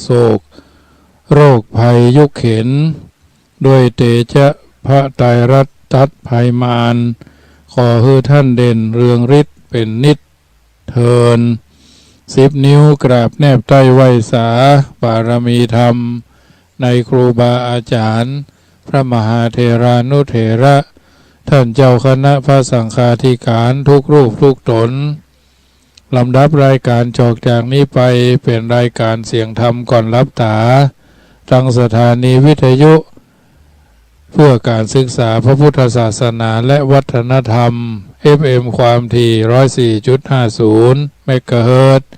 โศกโรคภัยยุคเข็นด้วยเตชะพระไตรรัตนภัยมารขอให้ท่านเด่นเรืองฤทธิ์เป็นนิจเทิน10 นิ้วกราบแนบใต้ไหวสาบารมีธรรมในครูบาอาจารย์พระมหาเถรานุเถระท่านเจ้าคณะพระสังฆาธิการทุกรูปทุกตนลำดับรายการจอกจากนี้ไปเป็นรายการเสียงธรรมก่อนรับตาทางสถานีวิทยุเพื่อการศึกษาพระพุทธศาสนาและวัฒนธรรม FM ความถี่ 104.50 เมกะเฮิรตซ์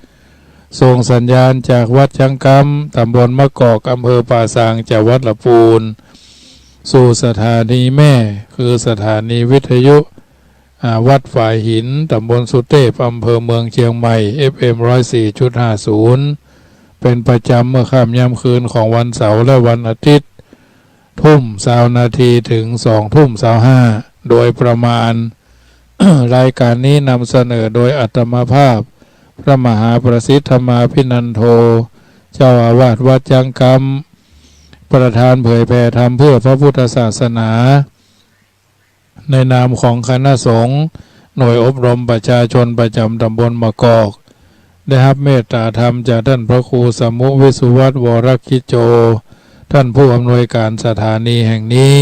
ส่งสัญญาณจากวัดชังกำตำบลมะกอกอำเภอป่าซางจังหวัดลำพูนสู่สถานีแม่คือสถานีวิทยุวัดฝ่ายหินตำบลสุเทพอำเภอเมืองเชียงใหม่ FM 104.50 เป็นประจำเมื่อค่ำยามคืนของวันเสาร์และวันอาทิตย์20:00 ถึง 20:25 โดยประมาณ รายการนี้นำเสนอโดยอาตมาภาพพระมหาประสิทธิ์ธรรมาภินันโทเจ้าอาวาสวัดจังกำประธานเผยแผ่ธรรมเพื่อพระพุทธศาสนาในนามของคณะสงฆ์หน่วยอบรมประชาชนประจำตำบลมะกอกได้รับเมตตาธรรมจากท่านพระครูสมุวิสุวัฒน์วรคิโจท่านผู้อำนวยการสถานีแห่งนี้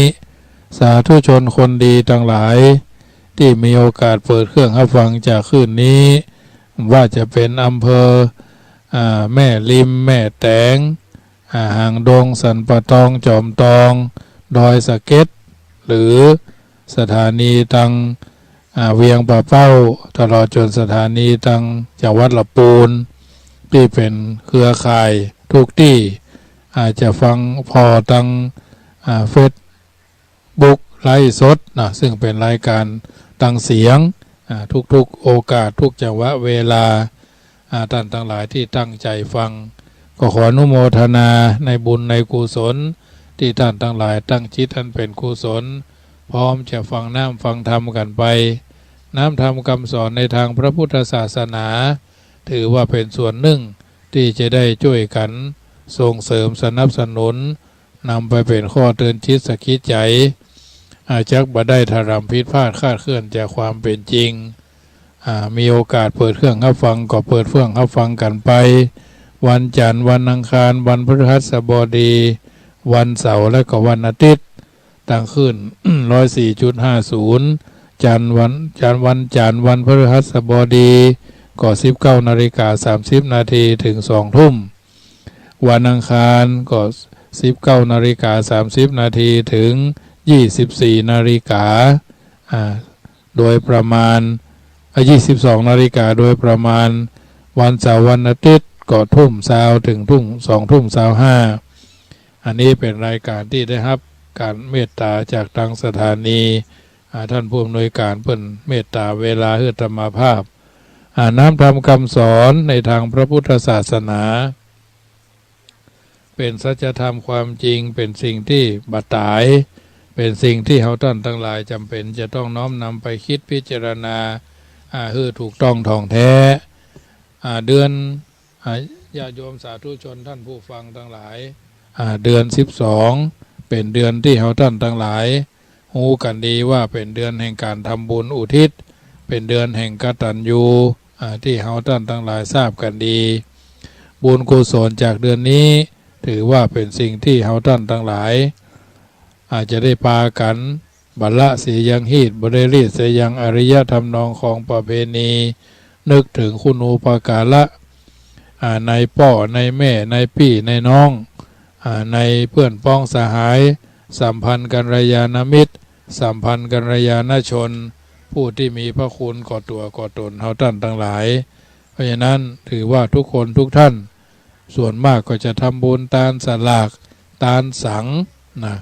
สาธุชนคนดีทั้งหลายที่มีโอกาสเปิดเครื่องรับฟังจากคืนนี้ว่าจะเป็นอำเภอแม่ริมแม่แตงหางดงสันปะตองจอมตองดอยสะเก็ดหรือสถานีตังเวียงป่าเป้าตลอดจนสถานีตังจังหวัดลำพูนที่เป็นเครือข่ายทุกที่อาจจะฟังพอตังเฟซบุ๊กไลฟ์สดนะซึ่งเป็นรายการตังเสียงทุกๆโอกาสทุกจังหวะเวลาท่านทั้งหลายที่ตั้งใจฟังก็ขออนุโมทนาในบุญในกุศลที่ท่านทั้งหลายตั้งจิตอันเป็นกุศลพร้อมจะฟังน้ำฟังธรรมกันไปน้ำธรรมคำสอนในทางพระพุทธศาสนาถือว่าเป็นส่วนหนึ่งที่จะได้ช่วยกันส่งเสริมสนับสนุนนำไปเป็นข้อเตือนจิตสกิดใจอาจักบ่ได้ทารำผิดพลาดคาดเคลื่อนจากความเป็นจริงมีโอกาสเปิดเครื่องรับฟังก็เปิดเครื่องรับฟังกันไปวันจันทร์วันอังคารวันพฤหัสบดีวันเสาร์และก็วันอาทิตย์ตั้งขึ้น 104.50 จันทร์วันพฤหัสบดีก็ 19:30 ถึง 20:00 วันอังคารก็ 19:30 ถึง 24:00 โดยประมาณ22:00 โดยประมาณวันเสาร์วันอาทิตย์ก็20:00 ถึง 20:25 อันนี้เป็นรายการที่ได้รับการเมตตาจากทางสถานีท่านผู้อำนวยการเพิ่นเมตตาเวลาให้ธรรมภาพน้ำธรรมคำสอนในทางพระพุทธศาสนาเป็นสัจธรรมความจริงเป็นสิ่งที่บัดตายเป็นสิ่งที่เฮาท่านทั้งหลายจำเป็นจะต้องน้อมนำไปคิดพิจารณาให้ถูกต้องท่องแท้เดือนญาติโยมสาธุชนท่านผู้ฟังทั้งหลายเดือน12เป็นเดือนที่เฮาท่านทั้งหลายรู้กันดีว่าเป็นเดือนแห่งการทำบุญอุทิศเป็นเดือนแห่งกตัญญูที่เฮาท่านทั้งหลายทราบกันดีบุญกุศลจากเดือนนี้ถือว่าเป็นสิ่งที่เฮาท่านทั้งหลายอาจจะได้ปากันบัลละเสียยังฮีดบริรีเสียยังอริยธรรมนองของประเพณีนึกถึงคุณูปการะในพ่อในแม่ในพี่ในน้องในเพื่อนพ้องสหายสัมพันธ์กัลยาณมิตรสัมพันธ์กัลยาณชนผู้ที่มีพระคุณก่อตัวก่อตนเฮาท่านทั้งหลายเพราะฉะนั้นถือว่าทุกคนทุกท่านส่วนมากก็จะทำบุญตาลสลากตาลสังนะ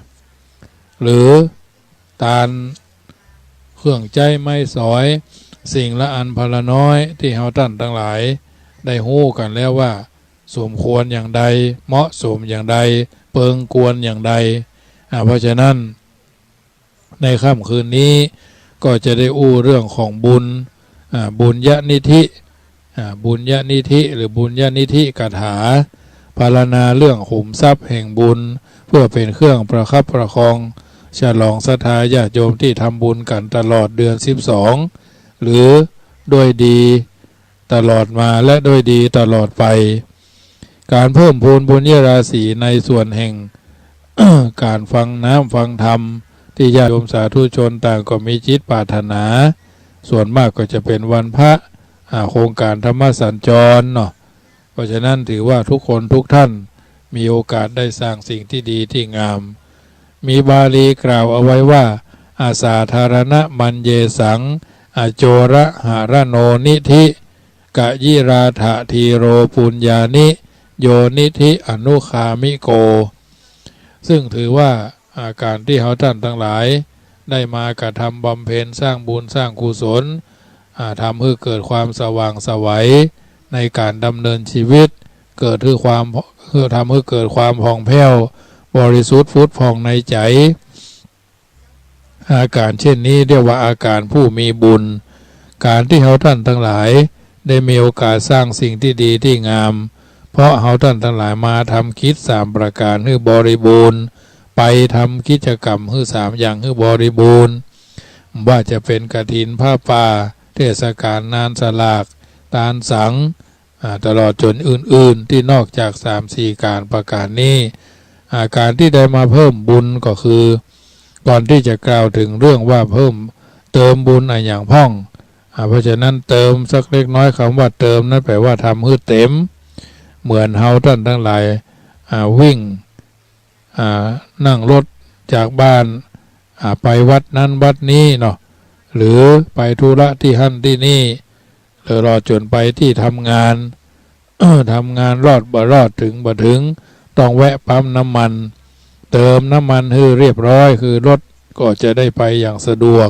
หรือตาลเครื่องใจไม้สอยสิ่งละอันพละน้อยที่เฮาท่านทั้งหลายได้ฮู้กันแล้วว่าสมควรอย่างใดเหมาะสมอย่างใดเปิงกวนอย่างใดเพราะฉะนั้นในค่ำคืนนี้ก็จะได้อู้เรื่องของบุญบุญญนิธิบุญญนิธิหรือบุญญนิธิคาถา พรรณนาเรื่องขุมทรัพย์แห่งบุญเพื่อเป็นเครื่องประคับประคองฉลองศรัทธาญาติโยมที่ทำบุญกันตลอดเดือน12หรือด้วยดีตลอดมาและด้วยดีตลอดไปการเพิ่มพูนบุญญราศีในส่วนแห่ง การฟังน้ำฟังธรรมที่ญาติโยมสาธุชนต่างก็มีจิตปรารถนาส่วนมากก็จะเป็นวันพระโครงการธรรมสัญจรเนาะเพราะฉะนั้นถือว่าทุกคนทุกท่านมีโอกาสได้สร้างสิ่งที่ดีที่งามมีบาลีกล่าวเอาไว้ว่าอาสาธารณมัญเยสังอโจระหารโนนิธิกะยิราถะทีโรปุญญานิโยนิธิอนุคามิโกซึ่งถือว่าอาการที่เขาท่านทั้งหลายได้มากระทำบำเพ็ญสร้างบุญสร้างกุศลทำให้เกิดความสว่างไสวในการดำเนินชีวิตเกิดทำให้เกิดความผ่องแผ้วบริสุทธิ์ฟุดผ่องในใจอาการเช่นนี้เรียกว่าอาการผู้มีบุญการที่เขาท่านทั้งหลายได้มีโอกาสสร้างสิ่งที่ดีที่งามเพราะเขาท่านทั้งหลายมาทำคิด3ประการให้บริบูรณ์ไปทำกิจกรรมให้3อย่างให้บริบูรณ์ว่าจะเป็นกฐินผ้าป่าเทศกาลงานสลากตาลสังตลอดจนอื่นๆที่นอกจาก 3-4 การประการนี้การที่ได้มาเพิ่มบุญก็คือก่อนที่จะกล่าวถึงเรื่องว่าเพิ่มเติมบุญอย่างพ่องเพราะฉะนั้นเติมสักเล็กน้อยคำว่าเติมนั้นแปลว่าทำให้เต็มเหมือนเฮาท่านทั้งหลายวิ่งนั่งรถจากบ้านไปวัดนั้นวัดนี้เนาะหรือไปธุระที่หั่นที่นี่หรือรอจนไปที่ทำงาน ทำงานรอดบ่รอดถึงบ่ถึงต้องแวะปั๊มน้ำมันเติมน้ำมันให้เรียบร้อยคือรถก็จะได้ไปอย่างสะดวก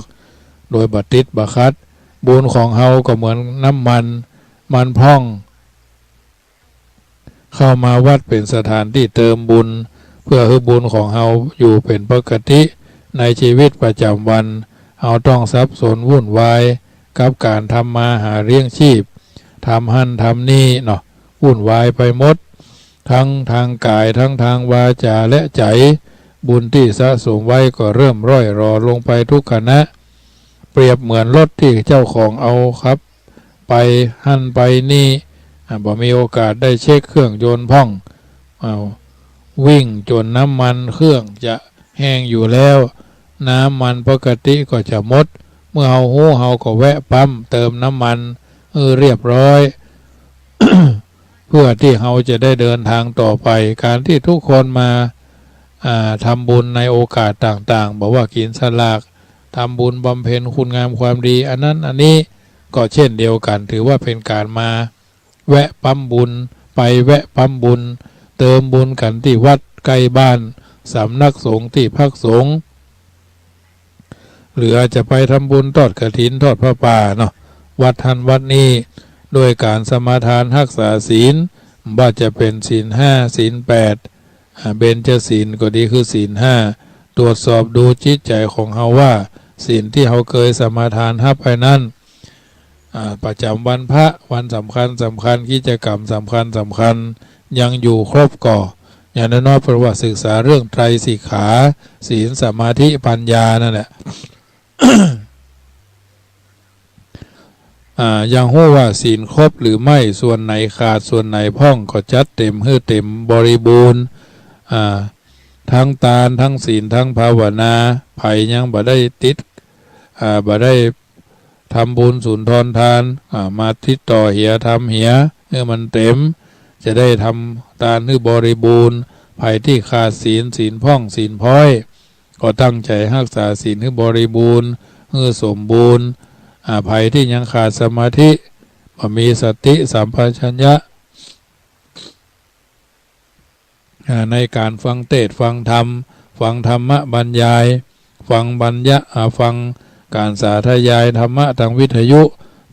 โดยบัดติดบัดคัดบุญของเฮาก็เหมือนน้ำมันพร่องเข้ามาวัดเป็นสถานที่เติมบุญเพื่อให้บุญของเฮาอยู่เป็นปกติในชีวิตประจำวันเฮาต้องสับสนวุ่นวายกับการทำมาหาเลี้ยงชีพทำหั่นทำนี่เนาะวุ่นวายไปหมดทั้งทางกายทั้งทางวาจาและใจบุญที่สะสมไว้ก็เริ่มร่อยรอลงไปทุกขณะเปรียบเหมือนรถที่เจ้าของเอาครับไปหั่นไปนี่บ่มีโอกาสได้เช็คเครื่องยนต์พ่องวิ่งจนน้ำมันเครื่องจะแห้งอยู่แล้วน้ำมันปกติก็จะหมดเมื่อเฮาก็แวะปั๊มเติมน้ำมันเรียบร้อย เพื่อที่เฮาจะได้เดินทางต่อไปการที่ทุกคนมาทำบุญในโอกาสต่างๆบอกว่ากินสลากทำบุญบำเพ็ญคุณงามความดีอันนั้นอันนี้ก็เช่นเดียวกันถือว่าเป็นการมาแวะปั๊มบุญไปแวะปั๊มบุญเติมบุญกันที่วัดใกล้บ้านสำนักสงฆ์ที่พักสงฆ์หรืออาจจะไปทำบุญทอดกฐินทอดพระป่าเนาะวัดทันวัดนี้โดยการสมาทานรักษาศีลว่าจะเป็นศีล5ศีล8เบญจศีลก็ดีคือศีล5ตรวจสอบดูจิตใจของเฮาว่าศีลที่เฮาเคยสมาทานรับไปนั้นประจำวันพระวันสำคัญกิจกรรมสำคัญยังอยู่ครบก่ออย่างน้อยๆประวัติศึกษาเรื่องไตรสิกขาศีลสมาธิปัญญานั่นแหละ ยังรู้ว่าศีลครบหรือไม่ส่วนไหนขาดส่วนไหนพ่องก็จัดเต็มให้เต็มบริบูรณ์ทั้งทานทั้งศีลทั้งภาวนาไผยังบ่ได้ติดบ่ได้ทำบุญสุนทรทานมาติดต่อเหียทำเหียให้มันเต็มจะได้ทำทานให้บริบูรณ์ไผที่ขาดศีลพ่องศีลพ้อยก็ตั้งใจรักษาศีลให้บริบูรณ์ให้สมบูรณ์ภัยที่ยังขาดสมาธิมีสติสัมปชัญญะในการฟังเทศน์ฟังธรรมฟังธรรมบรรยายฟังฟังการสาธยายธรรมะทางวิทยุ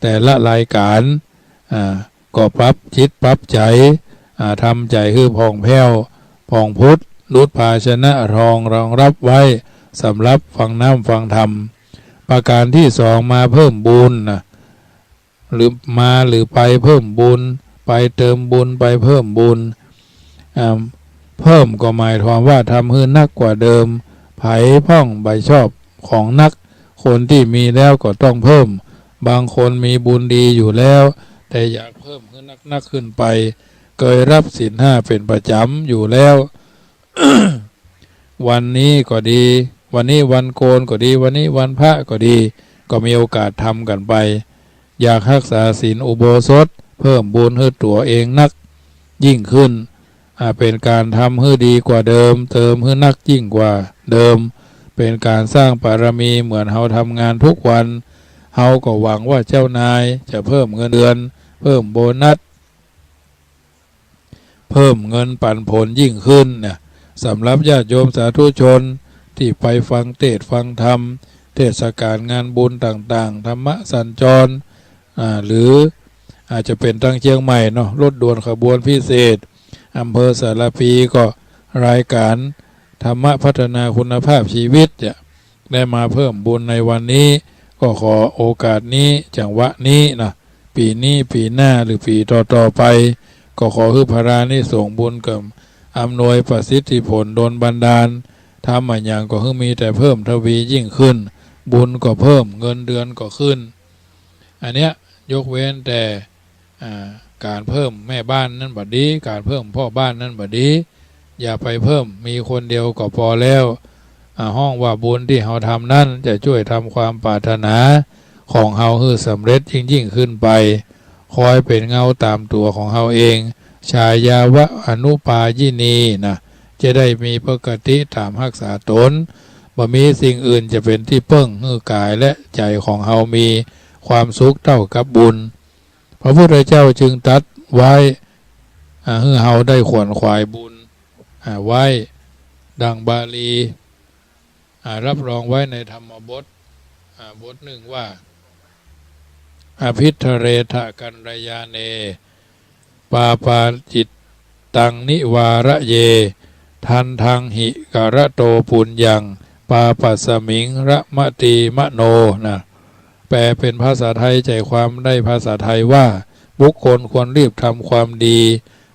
แต่ละรายการก็ปรับจิตปรับใจทำใจให้ผ่องแผ้วผ่องพุทธรุดภาชนะรองรับไว้สำหรับฟังน้ำฟังธรรมประการที่2มาเพิ่มบุญหรือไปเพิ่มบุญไปเติมบุญไปเพิ่มบุญ เพิ่มก็หมายความว่าทำให้นักกว่าเดิมไผ่พ่องใบชอบของนักคนที่มีแล้วก็ต้องเพิ่มบางคนมีบุญดีอยู่แล้วแต่อยากเพิ่มให้นักขึ้นไปเคยรับศีล 5เป็นประจำอยู่แล้ว วันนี้ก็ดีวันนี้วันโกนก็ดีวันนี้วันพระก็ดีก็มีโอกาสทำกันไปอยากรักษาศีลอุโบสถเพิ่มบุญให้ตัวเองนักยิ่งขึ้นเป็นการทำให้ดีกว่าเดิมเติมให้นักยิ่งกว่าเดิมเป็นการสร้างบารมีเหมือนเราทำงานทุกวันเราก็หวังว่าเจ้านายจะเพิ่มเงินเดือนเพิ่มโบนัสเพิ่มเงินปันผลยิ่งขึ้นเนี่ยสำหรับญาติโยมสาธุชนที่ไปฟังเทศน์ฟังธรรมเทศกาลงานบุญต่างๆธรรมะสัญจรหรืออาจจะเป็นตั้งเชียงใหม่เนาะรถด่วนขบวนพิเศษอำเภอสารพีก็รายการธรรมะพัฒนาคุณภาพชีวิตได้มาเพิ่มบุญในวันนี้ก็ขอโอกาสนี้จังหวะนี้นะปีนี้ปีหน้าหรือปีต่อไปก็ขอให้พระรานิสงส์บุญกับอำนวยประสิทธิผลโดนบันดาลทำมาอย่างก็ให้มีแต่เพิ่มทวียิ่งขึ้นบุญก็เพิ่มเงินเดือนก็ขึ้นอันเนี้ยยกเว้นแต่การเพิ่มแม่บ้านนั่นบัดนี้การเพิ่มพ่อบ้านนั่นบัดนี้อย่าไปเพิ่มมีคนเดียวก็พอแล้วห้องว่าบุญที่เราทำนั่นจะช่วยทำความปรารถนาของเราให้สำเร็จยิ่งขึ้นไปคอยเป็นเงาตามตัวของเราเองชายาวะอนุปายินีนะจะได้มีปกติตามรักษาตนบ่มีสิ่งอื่นจะเป็นที่เพิ่งให้กายและใจของเรามีความสุขเท่ากับบุญพระพุทธเจ้าจึงตรัสไว้ให้เราได้ขวนขวายบุญไว้ดังบาลีรับรองไว้ในธรรมบทบทหนึ่งว่าอภิทเรทะกันรยาเนปาปาจิตตังนิวาระเยทันทังหิกระโตปุญญังปาปัสสมิงระมะตีมะโนนะแปลเป็นภาษาไทยใจความได้ภาษาไทยว่าบุคคลควรรีบทำความดี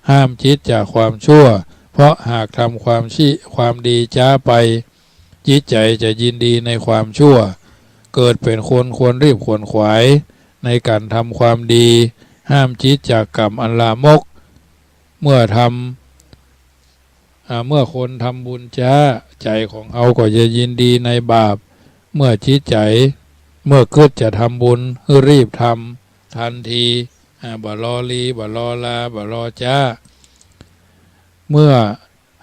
ห้ามจิตจากความชั่วเพราะหากทำความดีช้าไปจิตใจจะยินดีในความชั่วเกิดเป็นคนควรรีบขวนขวายในการทำความดีห้ามจิตจากกรรมอันลามกเมื่อคนทำบุญช้าใจของเขาก็จะยินดีในบาปเมื่อจิตใจเมื่อคิดจะทำบุญรีบทำทันทีบ่รอลีบ่รอลาบ่รอจ้าเมื่อ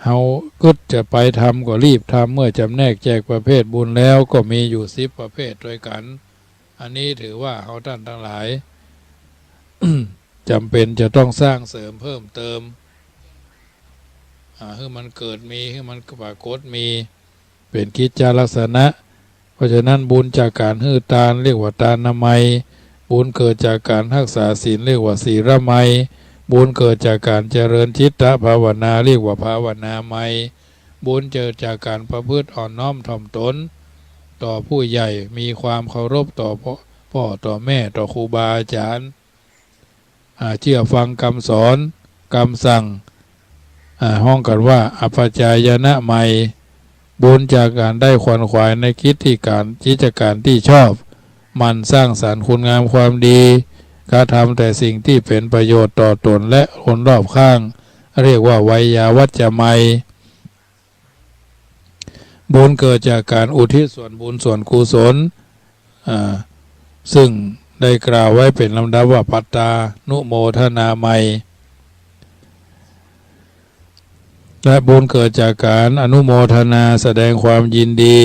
เขาคิดจะไปทำก็รีบทำเมื่อจำแนกแจกประเภทบุญแล้วก็มีอยู่10ประเภทด้วยกันอันนี้ถือว่าเขาท่านทั้งหลาย จำเป็นจะต้องสร้างเสริมเพิ่มเติมให้มันเกิดมีให้มันปรากฏมีเป็นกิจจลักษณะเพราะฉะนั้นบุญจากการหื้อทานเรียกว่าทานนามัยบุญเกิดจากการรักษาศีลเรียกว่าศีลไมยบุญเกิดจากการเจริญจิตตภาวนาเรียกว่าภาวนาไมยบุญเกิดจากการประพฤติอ่อนน้อมถ่อมตนต่อผู้ใหญ่มีความเคารพต่อพ่อต่อแม่ต่อครูบาอาจารย์เชื่อฟังคำสอนคำสั่งห้องกันว่าอภัจจายนะไมยบุญจากการได้ขวนขวายในกิจการที่ชอบมันสร้างสรรค์คุณงามความดีกระทำแต่สิ่งที่เป็นประโยชน์ต่อตนและคนรอบข้างเรียกว่าไวยาวัจจะไมยบุญเกิดจากการอุทิศส่วนบุญส่วนกุศลซึ่งได้กล่าวไว้เป็นลำดับว่าปัตตานุโมทนาไมยและบุญเกิดจากการอนุโมทนาแสดงความยินดี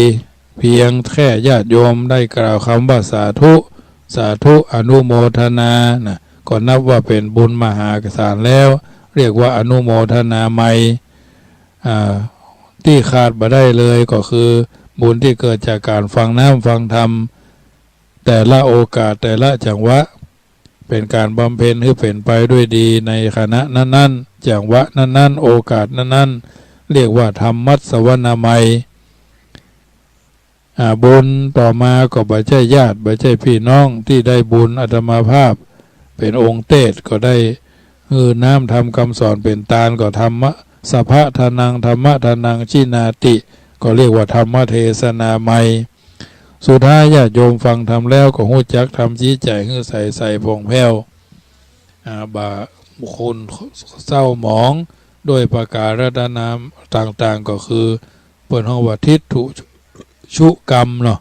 เพียงแค่ญาติโยมได้กล่าวคำว่าสาธุสาธุอนุโมทนานะก็นับว่าเป็นบุญมหาศาลแล้วเรียกว่าอนุโมทนาไมยที่ขาดบ่ได้เลยก็คือบุญที่เกิดจากการฟังน้ำฟังธรรมแต่ละโอกาสแต่ละจังหวะเป็นการบำเพ็ญให้เป็นไปด้วยดีในขณะนั้นๆจังหวะนั้นๆโอกาสนั้นๆเรียกว่าธรรมมัสสวนามัยบุญต่อมาก็บ่ใช่ญาติบ่ใช่พี่น้องที่ได้บุญอาตมาภาพเป็นองค์เทศก็ได้น้ำทำคำสอนเป็นตาลก็ธรรมะ สัพพะทานังธรรมะทานังชินาติก็เรียกว่าธรรมเทศนาใหม่สุดท้ายญาติโยมฟังทำแล้วก็หู้จักทำชี้แจงให้ใส่พงแผ้วบาบุคคลเศร้าหมองด้วยประการดนามต่างๆก็คือเปิดห้องวัทิฏฐุชุกรรมเนาะ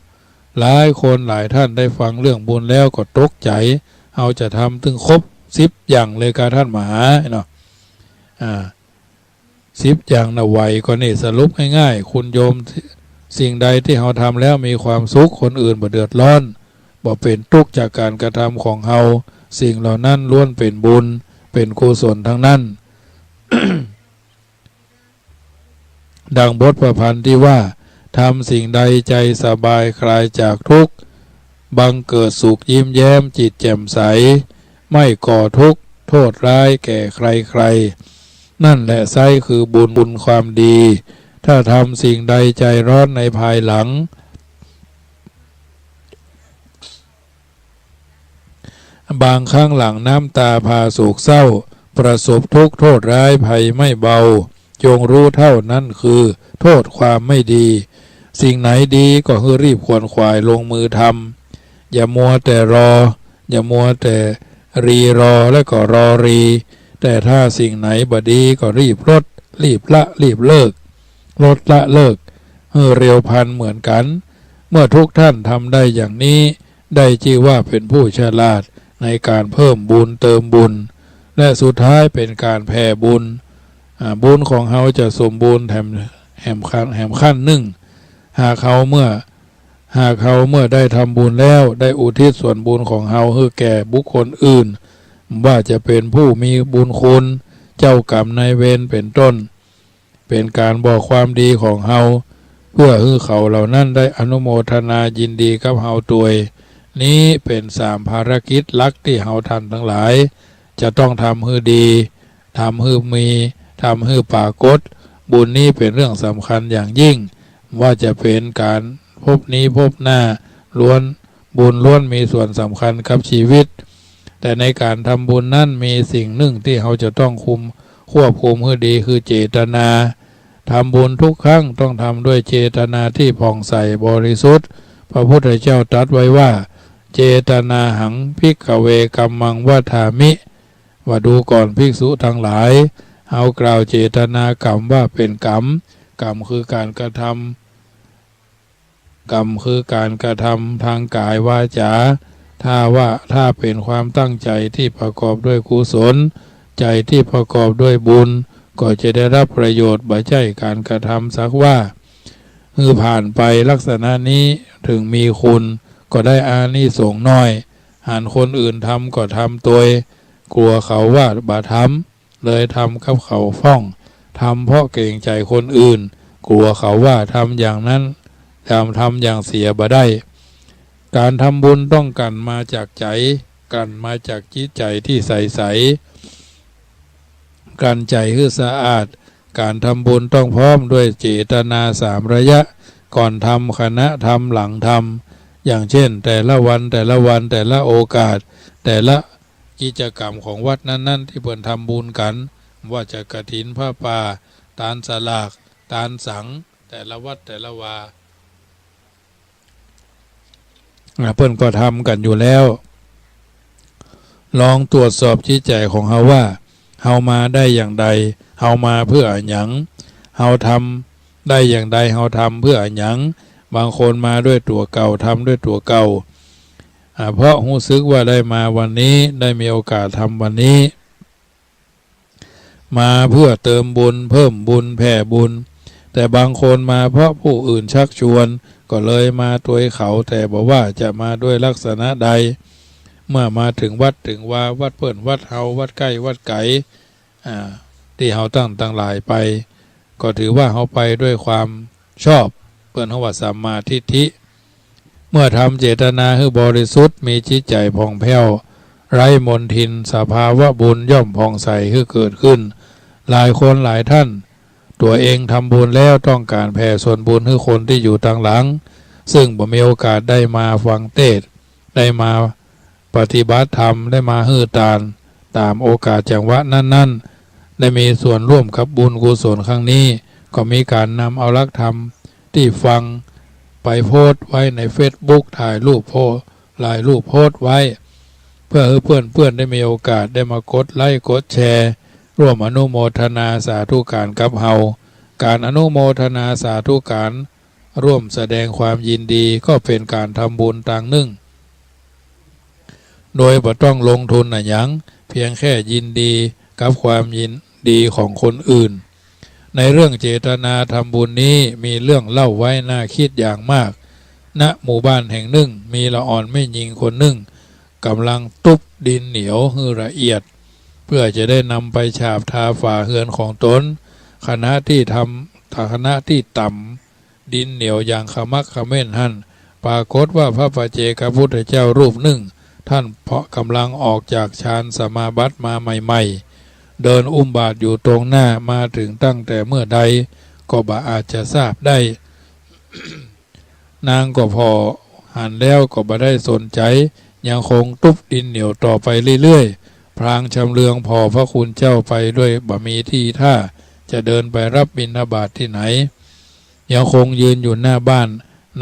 หลายคนหลายท่านได้ฟังเรื่องบุญแล้วก็ตกใจเอาจะทำถึงครบ10อย่างเลยการท่านมหาเนาะ10อย่างนะไหวก็นี่สรุปง่ายๆคุณโยมสิ่งใดที่เราทำแล้วมีความสุขคนอื่นบ่เดือดร้อนบ่เป็นทุกข์จากการกระทำของเราสิ่งเหล่านั้นล้วนเป็นบุญเป็นกุศลทั้งนั้น ดังบทประพันธ์ที่ว่าทำสิ่งใดใจสบายคลายจากทุกข์บังเกิดสุขยิ้มแย้มจิตแจ่มใสไม่ก่อทุกข์โทษร้ายแก่ใครๆนั่นแหละไซคือบุญความดีถ้าทำสิ่งใดใจร้อนในภายหลังบางครั้งหลังน้ำตาพาโศกเศร้าประสบทุกข์โทษร้ายภัยไม่เบาจงรู้เท่านั้นคือโทษความไม่ดีสิ่งไหนดีก็ให้รีบขวนขวายลงมือทำอย่ามัวแต่รออย่ามัวแต่รอและก็รอแต่ถ้าสิ่งไหนบดีก็รีบลดรีบละรีบเลิกลดละเลิกเร็วพันเหมือนกันเมื่อทุกท่านทำได้อย่างนี้ได้ชื่อว่าเป็นผู้ฉลาดในการเพิ่มบุญเติมบุญและสุดท้ายเป็นการแผ่บุญบุญของเขาจะสมบูรณ์แถมขั้นหนึ่งหากเขาเมื่อได้ทำบุญแล้วได้อุทิศส่วนบุญของเขาให้แก่บุคคลอื่นว่าจะเป็นผู้มีบุญคุณเจ้ากรรมนายเวรเป็นต้นเป็นการบอกความดีของเขาเพื่อให้เขาเหล่านั้นได้อนุโมทนายินดีกับเขาตัวนี้เป็น3ภารกิจหลักที่เขาท่านทั้งหลายจะต้องทำให้ดีทำให้มีทำให้ปรากฏบุญนี้เป็นเรื่องสำคัญอย่างยิ่งว่าจะเป็นการพบนี้พบหน้าบุญล้วนมีส่วนสำคัญกับชีวิตแต่ในการทำบุญนั้นมีสิ่งหนึ่งที่เขาจะต้องควบคุมให้ดีคือเจตนาทำบุญทุกครั้งต้องทำด้วยเจตนาที่ผ่องใสบริสุทธิ์พระพุทธเจ้าตรัสไว้ว่าเจตนาหังภิกขเวกัมมังวัฏฐามิว่าดูก่อนภิกษุทั้งหลายเอากล่าวเจตนากรรมว่าเป็นกรรมคือการกระทำกรรมคือการกระทำทางกายวาจาถ้าเป็นความตั้งใจที่ประกอบด้วยกุศลใจที่ประกอบด้วยบุญก็จะได้รับประโยชน์บ่ใช่การกระทำสักว่าผ่านไปลักษณะนี้ถึงมีคุณก็ได้อานิสงส์น้อยหากคนอื่นทำก็ทำตัวกลัวเขาว่าบาทำเลยทำกับเขาฟ้องทำเพราะเกรงใจคนอื่นกลัวเขาว่าทำอย่างนั้นทำอย่างเสียบ่ได้การทำบุญต้องกันมาจากใจกันมาจากจิตใจที่ใสกันใจให้สะอาดการทำบุญต้องพร้อมด้วยเจตนา3ระยะก่อนทำขณะทำหลังทำอย่างเช่นแต่ละวันแต่ละโอกาสแต่ละกิจกรรมของวัดนั้นๆที่เพิ่นทำบุญกันว่าจะกฐินผ้าป่าตาลสลากตาลสังแต่ละวัดแต่ละวาเพิ่นก็ทำกันอยู่แล้วลองตรวจสอบจิตใจของเฮาว่าเฮามาได้อย่างใดเฮามาเพื่อหยังเฮาทำได้อย่างใดเฮาทำเพื่อหยังบางคนมาด้วยตัวเก่าทำด้วยตัวเก่าเพราะรู้สึกว่าได้มาวันนี้ได้มีโอกาสทำวันนี้มาเพื่อเติมบุญเพิ่มบุญแผ่บุญแต่บางคนมาเพราะผู้อื่นชักชวนก็เลยมาตัวเขาแต่บอกว่าจะมาด้วยลักษณะใดเมื่อมาถึงวัดถึงว่าวัดเปิ่นวัดเฮาวัดใกล้วัดไกลที่เฮาตั้งหลายไปก็ถือว่าเฮาไปด้วยความชอบเปิ่นว่าสัมมาทิฏฐิเมื่อทำเจตนาให้บริสุทธิ์มีจิตใจผ่องแผ้วไร้มลทินสภาวะบุญย่อมผ่องใสให้เกิดขึ้นหลายคนหลายท่านตัวเองทำบุญแล้วต้องการแผ่ส่วนบุญให้คนที่อยู่ทางหลังซึ่งบ่มีโอกาสได้มาฟังเทศน์ได้มาปฏิบัติธรรมได้มาฮื้อตามโอกาสจังหวะนั้น ได้มีส่วนร่วมกับบุญกุศลครั้งนี้ก็มีการนำเอาหลักธรรมที่ฟังไปโพสต์ไว้ใน Facebook ถ่ายรูปโพสต์ไว้เพื่อให้เพื่อนได้มีโอกาสได้มากดไลค์กดแชร์ร่วมอนุโมทนาสาธุการกับเฮาการอนุโมทนาสาธุการร่วมแสดงความยินดีก็เป็นการทำบุญต่างหนึ่งโดยบ่ต้องลงทุนหยังเพียงแค่ยินดีกับความยินดีของคนอื่นในเรื่องเจตนาทำบุญนี้มีเรื่องเล่าไว้น่าคิดอย่างมากณหมู่บ้านแห่งหนึ่งมีละอ่อนไม่ยิงคนหนึ่งกำลังตุบดินเหนียวให้ละเอียดเพื่อจะได้นำไปฉาบทาฝ่าเฮือนของตนขณะที่ต่ำดินเหนียวอย่างขมักเขม้นหั่นปรากฏว่าพระปัจเจกพุทธเจ้ารูปหนึ่งท่านเพาะกำลังออกจากฌานสมาบัติมาใหม่ๆเดินอุ้มบาทอยู่ตรงหน้ามาถึงตั้งแต่เมื่อใดก็บ่อาจจะทราบได้ นางก็พอหันแล้วก็บ่ได้สนใจยังคงตุบดินเหนียวต่อไปเรื่อยๆพลางชำเลืองพอพระคุณเจ้าไปด้วยบ่มีที่ท่าจะเดินไปรับบิณฑบาตที่ไหนยังคงยืนอยู่หน้าบ้าน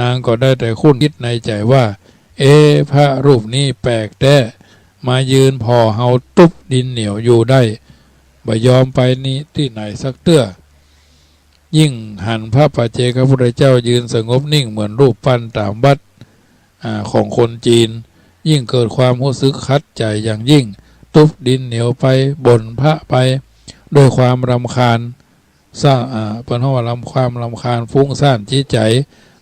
นางก็ได้แต่คุ้นคิดในใจว่าพระรูปนี้แปลกแท้มายืนพอเฮาตุบดินเหนียวอยู่ได้บ่ยอมไปนี้ที่ไหนสักเตื้อยิ่งหันพระปัจเจกพุทธเจ้ายืนสงบนิ่งเหมือนรูปปั้นตามวัดของคนจีนยิ่งเกิดความรู้สึกคัดใจอย่างยิ่งตุบดินเหนียวไปบ่นพระไปด้วยความรำคาญสร้างเป็นเพราะว่าความรำคาญฟุ้งซ่านจิตใจ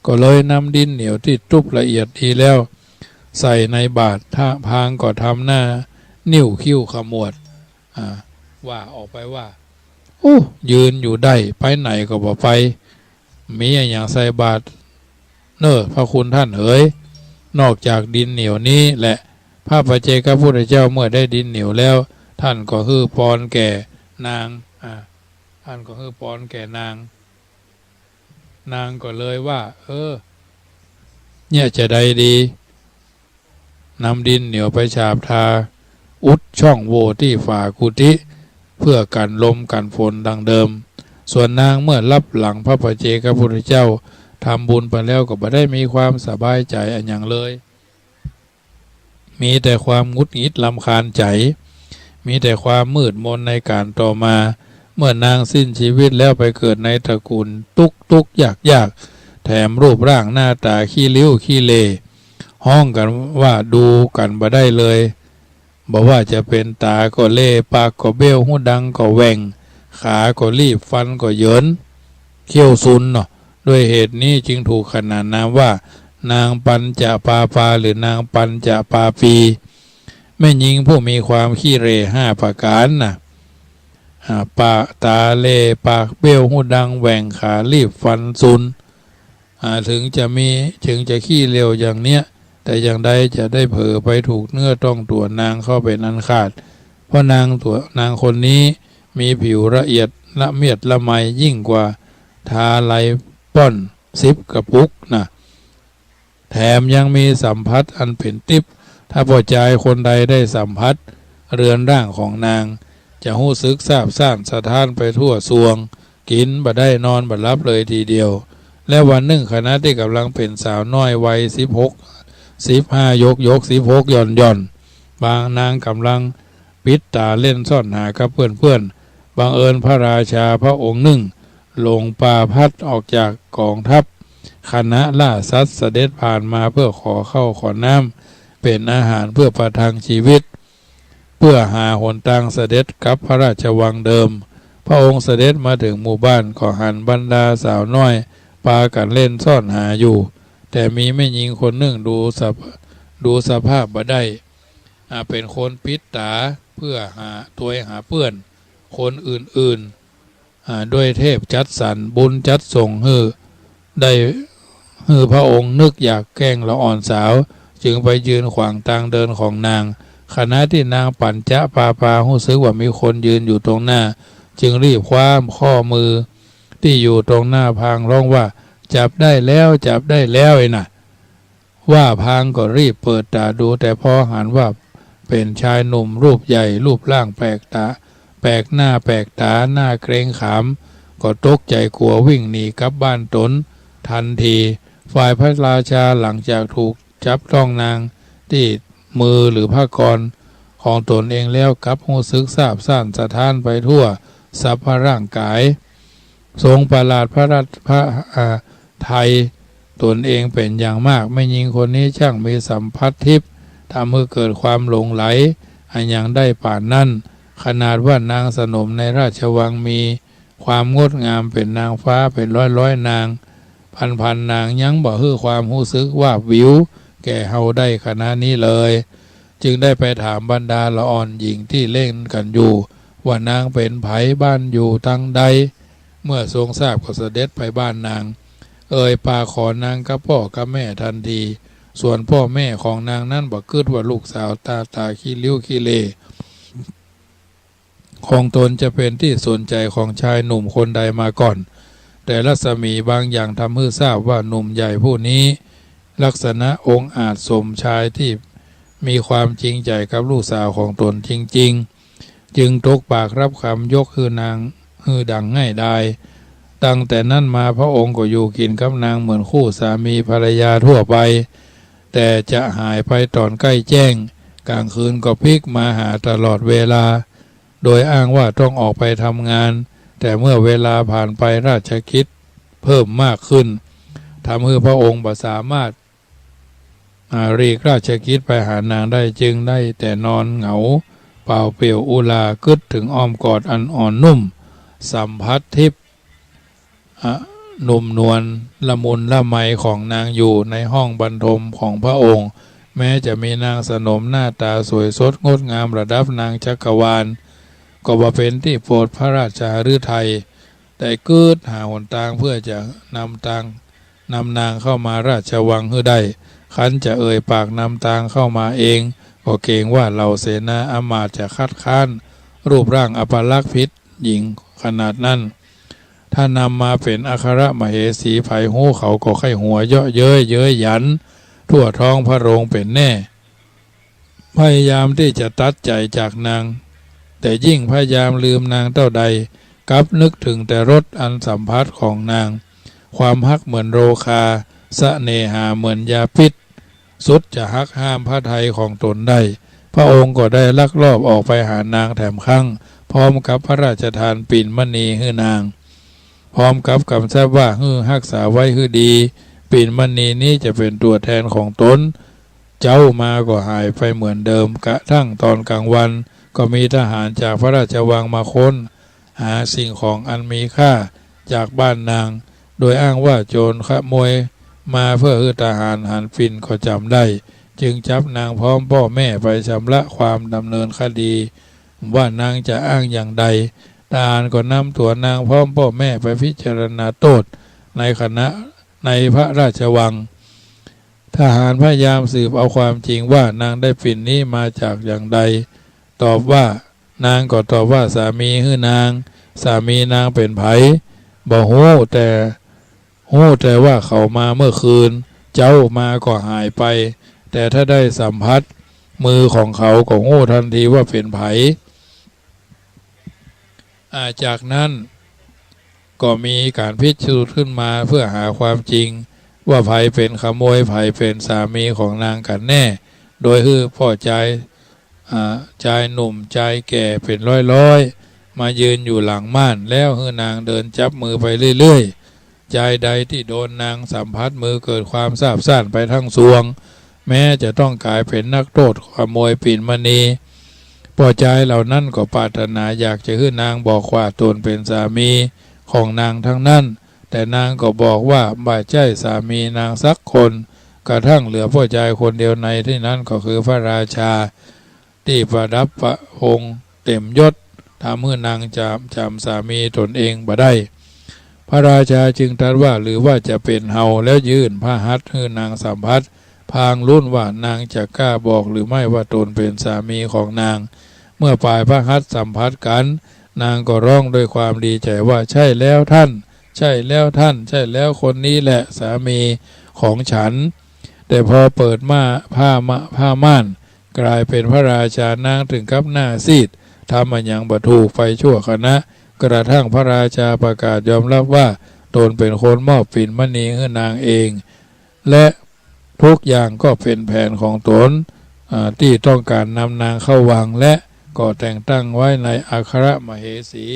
ก็เลยนำดินเหนียวที่ตุบละเอียดดีแล้วใส่ในบาตรท่าพางก็ทำหน้านิ้วคิ้วขมวดว่าออกไปว่าโอ้ยืนอยู่ได้ไปไหนก็บ่ไปมีอย่างใส่บาตรพระคุณท่านเอ๋ยนอกจากดินเหนียวนี้แหละพระปัจเจกพุทธเจ้าเมื่อได้ดินเหนียวแล้วท่านก็คือปอนแก่นางท่านก็คือปอนแก่นางก็เลยว่าเนี่ยจะได้ดีนำดินเหนียวไปฉาบทาอุดช่องโหว่ที่ฝากุฏิเพื่อกันลมกันฝนดังเดิมส่วนนางเมื่อรับหลังพระปัจเจกพุทธเจ้าทำบุญไปแล้วก็บ่ได้มีความสบายใจอันอย่างเลยมีแต่ความงุดหงิดรำคาญใจมีแต่ความมืดมนในการต่อมาเมื่อนางสิ้นชีวิตแล้วไปเกิดในตระกูลตุกยากแถมรูปร่างหน้าตาขี้ริ้วขี้เลห้องกันว่าดูกันบ่ได้เลยบอกว่าจะเป็นตาก็เล่ปากก็เบี้ยวหูดังก็แหว่งขาก็รีบฟันก็เยินเขี้ยวซุนเนาะด้วยเหตุนี้จึงถูกขนานนามว่านางปัญจปาหรือนางปัญจปาปีแม่หญิงผู้มีความขี้เร่5 ประการน่ะปากตาเล่ปากเบี้ยวหูดังแหว่งขารีบฟันซุนถึงจะขี้เร็วอย่างเนี้ยแต่อย่างใดจะได้เผลอไปถูกเนื้อต้องตัวนางเข้าเป็นอันขาดเพราะนางคนนี้มีผิวละเอียดละเมียดละไมยิ่งกว่าทาไลป้อน10 กระปุกนะแถมยังมีสัมผัสอันเป็นทิพย์ถ้าพอใจคนใดได้สัมผัสเรือนร่างของนางจะหู้สึกซาบซ่านสะท้านไปทั่วซวงกินบ่ได้นอนบ่หลับเลยทีเดียวและวันหนึ่งขณะที่กำลังเป็นสาวน้อยวัย15 ยก16ย่อนบางนางกำลังปิดตาเล่นซ่อนหากับเพื่อนบังเอิญพระราชาพระองค์หนึ่งลงป่าพัดออกจากกองทัพคณะล่าสัตว์เสด็จผ่านมาเพื่อขอข้าวขอน้ำเป็นอาหารเพื่อประทังชีวิตเพื่อหาหนทางเสด็จกลับพระราชวังเดิมพระองค์เสด็จมาถึงหมู่บ้านก็หันบรรดาสาวน้อยพากันเล่นซ่อนหาอยู่แต่มีแม่หญิงคนหนึ่งดูสภาพบ่ได้เป็นคนปิดตาเพื่อหาเพื่อนคนอื่นด้วยเทพจัดสรรบุญจัดส่งได้พระองค์นึกอยากแกล้งละอ่อนสาวจึงไปยืนขวางทางเดินของนางขณะที่นางปัญจปารู้สึกว่ามีคนยืนอยู่ตรงหน้าจึงรีบคว้าข้อมือที่อยู่ตรงหน้าพางร้องว่าจับได้แล้วไอ้น่ะว่าพางก็รีบเปิดตาดูแต่พอหันว่าเป็นชายหนุ่มรูปใหญ่รูปร่างแปลก แปลกหน้าแปลกตาหน้าเกรงขามก็ตกใจกลัววิ่งหนีกลับบ้านตนทันทีฝ่ายพระราชาหลังจากถูกจับต้องนางที่มือหรือผ้ากรของตนเองแล้วกลับรู้สึกซาบซ่านสะท้านไปทั่วสัพพร่างกายทรงประหลาดพระไทยตนเองเป็นอย่างมากไม่ยิงคนนี้ช่างมีสัมผัสทิพย์ทำให้เกิดความหลงไหลอันยังได้ป่านนั้นขนาดว่านางสนมในราชวังมีความงดงามเป็นนางฟ้าเป็นร้อยนางพันนางยังบ่ฮื้อความรู้สึกว่าวิวแก่เฮาได้ขณะนี้เลยจึงได้ไปถามบรรดาละอ่อนหญิงที่เล่นกันอยู่ว่านางเป็นไผบ้านอยู่ตั้งใดเมื่อทรงทราบก็เสด็จไปบ้านนางปาขอนางกับพ่อกับแม่ทันทีส่วนพ่อแม่ของนางนั้นบอกคิดว่าลูกสาวตาขี้ริ้วขี้เลของตนจะเป็นที่สนใจของชายหนุ่มคนใดมาก่อนแต่รัศมีบางอย่างทำให้ทราบว่าหนุ่มใหญ่ผู้นี้ลักษณะองค์อาจสมชายที่มีความจริงใจกับลูกสาวของตนจริงๆจึงตกปากรับคำยกคือนางดังง่ายได้ตั้งแต่นั้นมาพระองค์ก็อยู่กินกับนางเหมือนคู่สามีภรรยาทั่วไปแต่จะหายไปตอนใกล้แจ้งกลางคืนก็พลิกมาหาตลอดเวลาโดยอ้างว่าต้องออกไปทำงานแต่เมื่อเวลาผ่านไปราชกิจเพิ่มมากขึ้นทำให้พระองค์บ่สามารถเรียกราชกิจไปหานางได้จึงได้แต่นอนเหงาเปล่าเปลี่ยวอุลากึดถึงอ้อมกอดอันอ่อนนุ่มสัมผัสทิพย์นุ่มนวลละมุนละไมของนางอยู่ในห้องบรรทมของพระองค์แม้จะมีนางสนมหน้าตาสวยสดงดงามระดับนางจักรวาลก็บ่เป็นที่โปรดพระราชาฤทัยแต่เกิดหาหนทางเพื่อจะนำนางเข้ามาราชวังให้ได้คันจะปากนำทางเข้ามาเองก็เกรงว่าเหล่าเสนาอมาตย์จะคัดค้านรูปร่างอัปลักษณ์พิษหญิงขนาดนั้นถ้านำมาเป็นอัครมเหสีไผหูเขาก็ไข้หัวเยาะเย้ยหยันทั่วท้องพระโรงเป็นแน่พยายามที่จะตัดใจจากนางแต่ยิ่งพยายามลืมนางเท่าใดกลับนึกถึงแต่รสอันสัมผัสของนางความฮักเหมือนโรคาสะเนหาเหมือนยาพิษสุดจะฮักห้ามพระทัยของตนได้พระองค์ก็ได้ลักลอบออกไปหานางแถมครั้งพร้อมกับพระราชทานปิ่นมณีให้นางพร้อมกับคำแท้ว่ารักษาไว้ให้ดีปิ่นมณีนี้จะเป็นตัวแทนของตนเจ้ามาก็หายไปเหมือนเดิมกระทั่งตอนกลางวันก็มีทหารจากพระราชวังมาค้นหาสิ่งของอันมีค่าจากบ้านนางโดยอ้างว่าโจรขโมยมาเพื่อให้ทหารหันปิ่นก็จำได้จึงจับนางพร้อมพ่อแม่ไปชำระความดำเนินคดีว่านางจะอ้างอย่างใดทหารก็นำตัวนางพร้อมพ่อแม่ไปพิจารณาโทษในคณะในพระราชวังทหารพยายามสืบเอาความจริงว่านางได้ปิ่นนี้มาจากอย่างใดตอบว่านางก็ตอบว่าสามีนางสามีนางเป็นไผบ่ฮู้แต่ว่าเขามาเมื่อคืนเจ้ามาก็หายไปแต่ถ้าได้สัมผัสมือของเขาก็ฮู้ทันทีว่าเป็นไผจากนั้นก็มีการพิจารณาขึ้นมาเพื่อหาความจริงว่าไผเป็นขโมยไผเป็นสามีของนางกันแน่โดยพ่อชายหนุ่มชายแก่เป็นร้อยมายืนอยู่หลังม่านแล้วนางเดินจับมือไปเรื่อยๆชายใดที่โดนนางสัมผัสมือเกิดความซาบซ่านไปทั้งสวงแม้จะต้องกลายเป็นนักโทษขโมยปิ่นมณีพ่อชายเหล่านั้นก็ปรารถนาอยากจะให้นางบอกว่าตนเป็นสามีของนางทั้งนั้นแต่นางก็บอกว่าบ่ใช่สามีนางสักคนกระทั่งเหลือพ่อชายคนเดียวในที่นั้นก็คือพระราชาที่ประดับพระองค์เต็มยศทำให้นางจำสามีตนเองบ่ได้พระราชาจึงตรัสว่าหรือว่าจะเป็นเฮาแล้วยื่นพระหัตถ์ให้นางสัมผัสพางรุ่นว่านางจะกล้าบอกหรือไม่ว่าตนเป็นสามีของนางเมื่อปลายพระหัตถ์สัมผัสกันนางก็ร้องด้วยความดีใจว่าใช่แล้วท่านใช่แล้วท่านใช่แล้วคนนี้แหละสามีของฉันแต่พอเปิดผ้าม่านกลายเป็นพระราชานางถึงกับหน้าซีด ทำมันยังบถูกไฟชั่วคณะกระทั่งพระราชาประกาศยอมรับว่าตนเป็นคนมอบปิ่นมณีให้นางเองและทุกอย่างก็เป็นแผนของตนที่ต้องการนำนางเข้าวังและก็แต่งตั้งไว้ในอัครมเหสี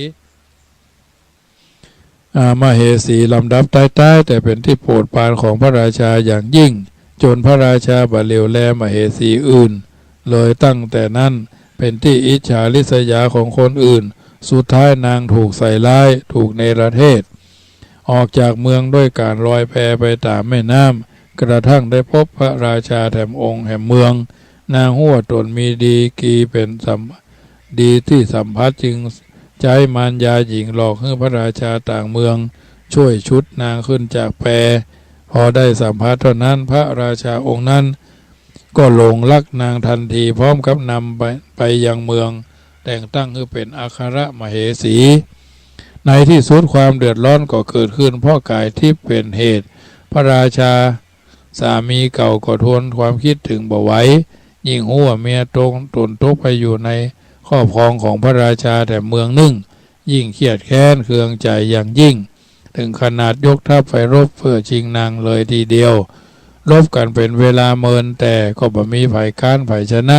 มเหสีลำดับใต้ๆแต่เป็นที่โปรดปรานของพระราชาอย่างยิ่งจนพระราชาบาเลวแลมเหสีอื่นเลยตั้งแต่นั้นเป็นที่อิจฉาริษยาของคนอื่นสุดท้ายนางถูกใส่ร้ายถูกเนรเทศออกจากเมืองด้วยการลอยแพไปตามแม่น้ำกระทั่งได้พบพระราชาแถมองค์แห่งเมืองนางหัวตนมีดีกีเป็นดีที่สัมพัทธ์จึงใจมารยาหญิงหลอกให้พระราชาต่างเมืองช่วยชุดนางขึ้นจากแพพอได้สัมภาษณ์เท่านั้นพระราชาองค์นั้นก็หลงรักนางทันทีพร้อมกับนำไปยังเมืองแต่งตั้งให้เป็นอัครมเหสีในที่สุดความเดือดร้อนก็เกิดขึ้นเพราะกายทิพย์เป็นเหตุพระราชาสามีเก่าก็ทนความคิดถึงบ่ไหวยิ่งหัวเมียตนตกไปอยู่ในครอบครองของพระราชาแต่เมืองนึ่งยิ่งเครียดแค้นเคืองใจอย่างยิ่งถึงขนาดยกทัพไปรบเพื่อชิงนางเลยทีเดียวรบกันเป็นเวลาเมินแต่ก็บ่มีฝ่ายค้านฝ่ายชนะ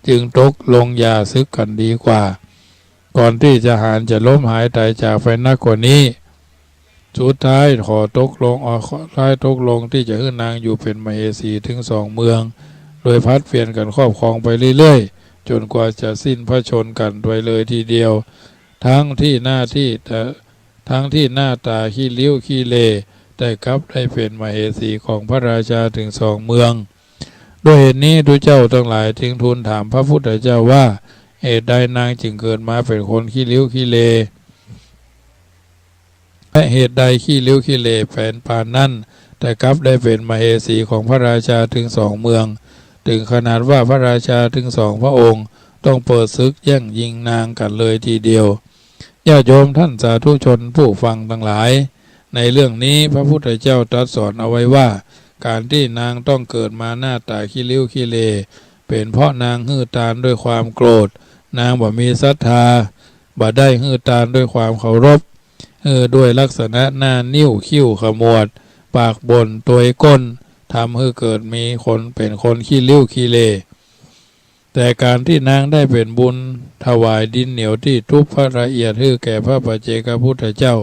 จึงตกลงอย่าซึกกันดีกว่าก่อนที่ทหารจะล้มหายตายจากไปนักกว่านี้สุดท้ายขอตกลงที่จะให้นางอยู่เป็นมเหสีถึง2 เมืองโดยพัดเปลี่ยนกันครอบครองไปเรื่อยๆจนกว่าจะสิ้นพระชนกันไปเลยทีเดียวทั้งที่หน้าตาขี้ริ้วขี้เลแต่กลับได้เป็นมเหสีของพระราชาถึง2 เมืองด้วยเหตุนี้ทุกเจ้าทั้งหลายจึงทูลถามพระพุทธเจ้าว่าเหตุใดนางจึงเกิดมาเป็นคนขี้ริ้วขี้เลและเหตุใดขี้ริ้วขี้เลแฝนปานนั้นแต่กลับได้เป็นมเหสีของพระราชาถึง2 เมืองถึงขนาดว่าพระราชาถึง2 พระองค์ต้องเปิดศึกแย่งยิงนางกันเลยทีเดียวญาติโยมท่านสาธุชนผู้ฟังทั้งหลายในเรื่องนี้พระพุทธเจ้าตรัสสอนเอาไว้ว่าการที่นางต้องเกิดมาหน้าตาขี้ริ้วขี้เลเป็นเพราะนางหื้อตานด้วยความโกรธนางบ่มีศรัทธาบ่ได้หื้อตานด้วยความเคารพด้วยลักษณะหน้านิ้วคิ้วขมวดปากบ่นตัวก้นทำให้เกิดมีคนเป็นคนขี้ริ้วขี้เลแต่การที่นางได้เป็นบุญถวายดินเหนียวที่ทุบพระละเอียดให้แก่พระปัจเจกพุทธเจ้า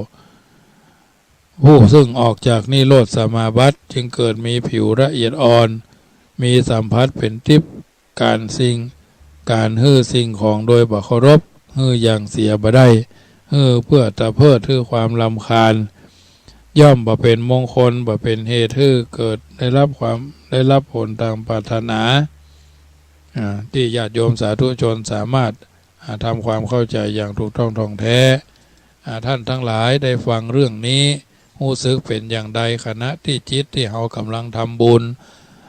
ผู้ซึ่งออกจากนิโรธสมาบัติจึงเกิดมีผิวละเอียดอ่อนมีสัมผัสเป็นทิพย์การฮื้อสิ่งของโดยบ่เคารพฮื้ออย่างเสียบ่ได้ฮื้อเพื่อตะเพิดฮื้อความรำคาญย่อมบ่เป็นมงคลบ่เป็นเหตุฮื้อเกิดได้รับผลตามปรารถนาที่ญาติโยมสาธุชนสามารถทำความเข้าใจอย่างถูกต้องท่องแท้ท่านทั้งหลายได้ฟังเรื่องนี้รู้สึกเป็นอย่างใดขณะที่จิตที่เรากำลังทำบุญ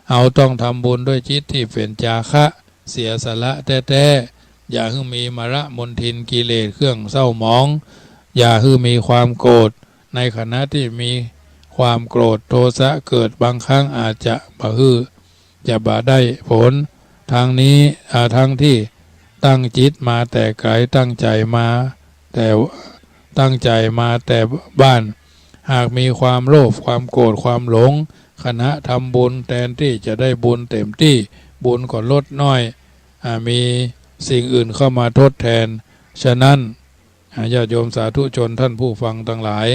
เราต้องทำบุญด้วยจิตที่เป็นจาคะเสียสละแท้ๆอย่าให้มีมระมนทินกิเลสเครื่องเศร้าหมองอย่าให้มีความโกรธในขณะที่มีความโกรธโทสะเกิดบางครั้งอาจจะจะบ่ได้ผลทางนี้ทั้งที่ตั้งจิตมาแต่ไกลตั้งใจมาแต่บ้านหากมีความโลภความโกรธความหลงขณะทำบุญแทนที่จะได้บุญเต็มที่บุญก็ลดน้อยมีสิ่งอื่นเข้ามาทดแทนฉะนั้นญาติโยมสาธุชนท่านผู้ฟังทั้งหลาย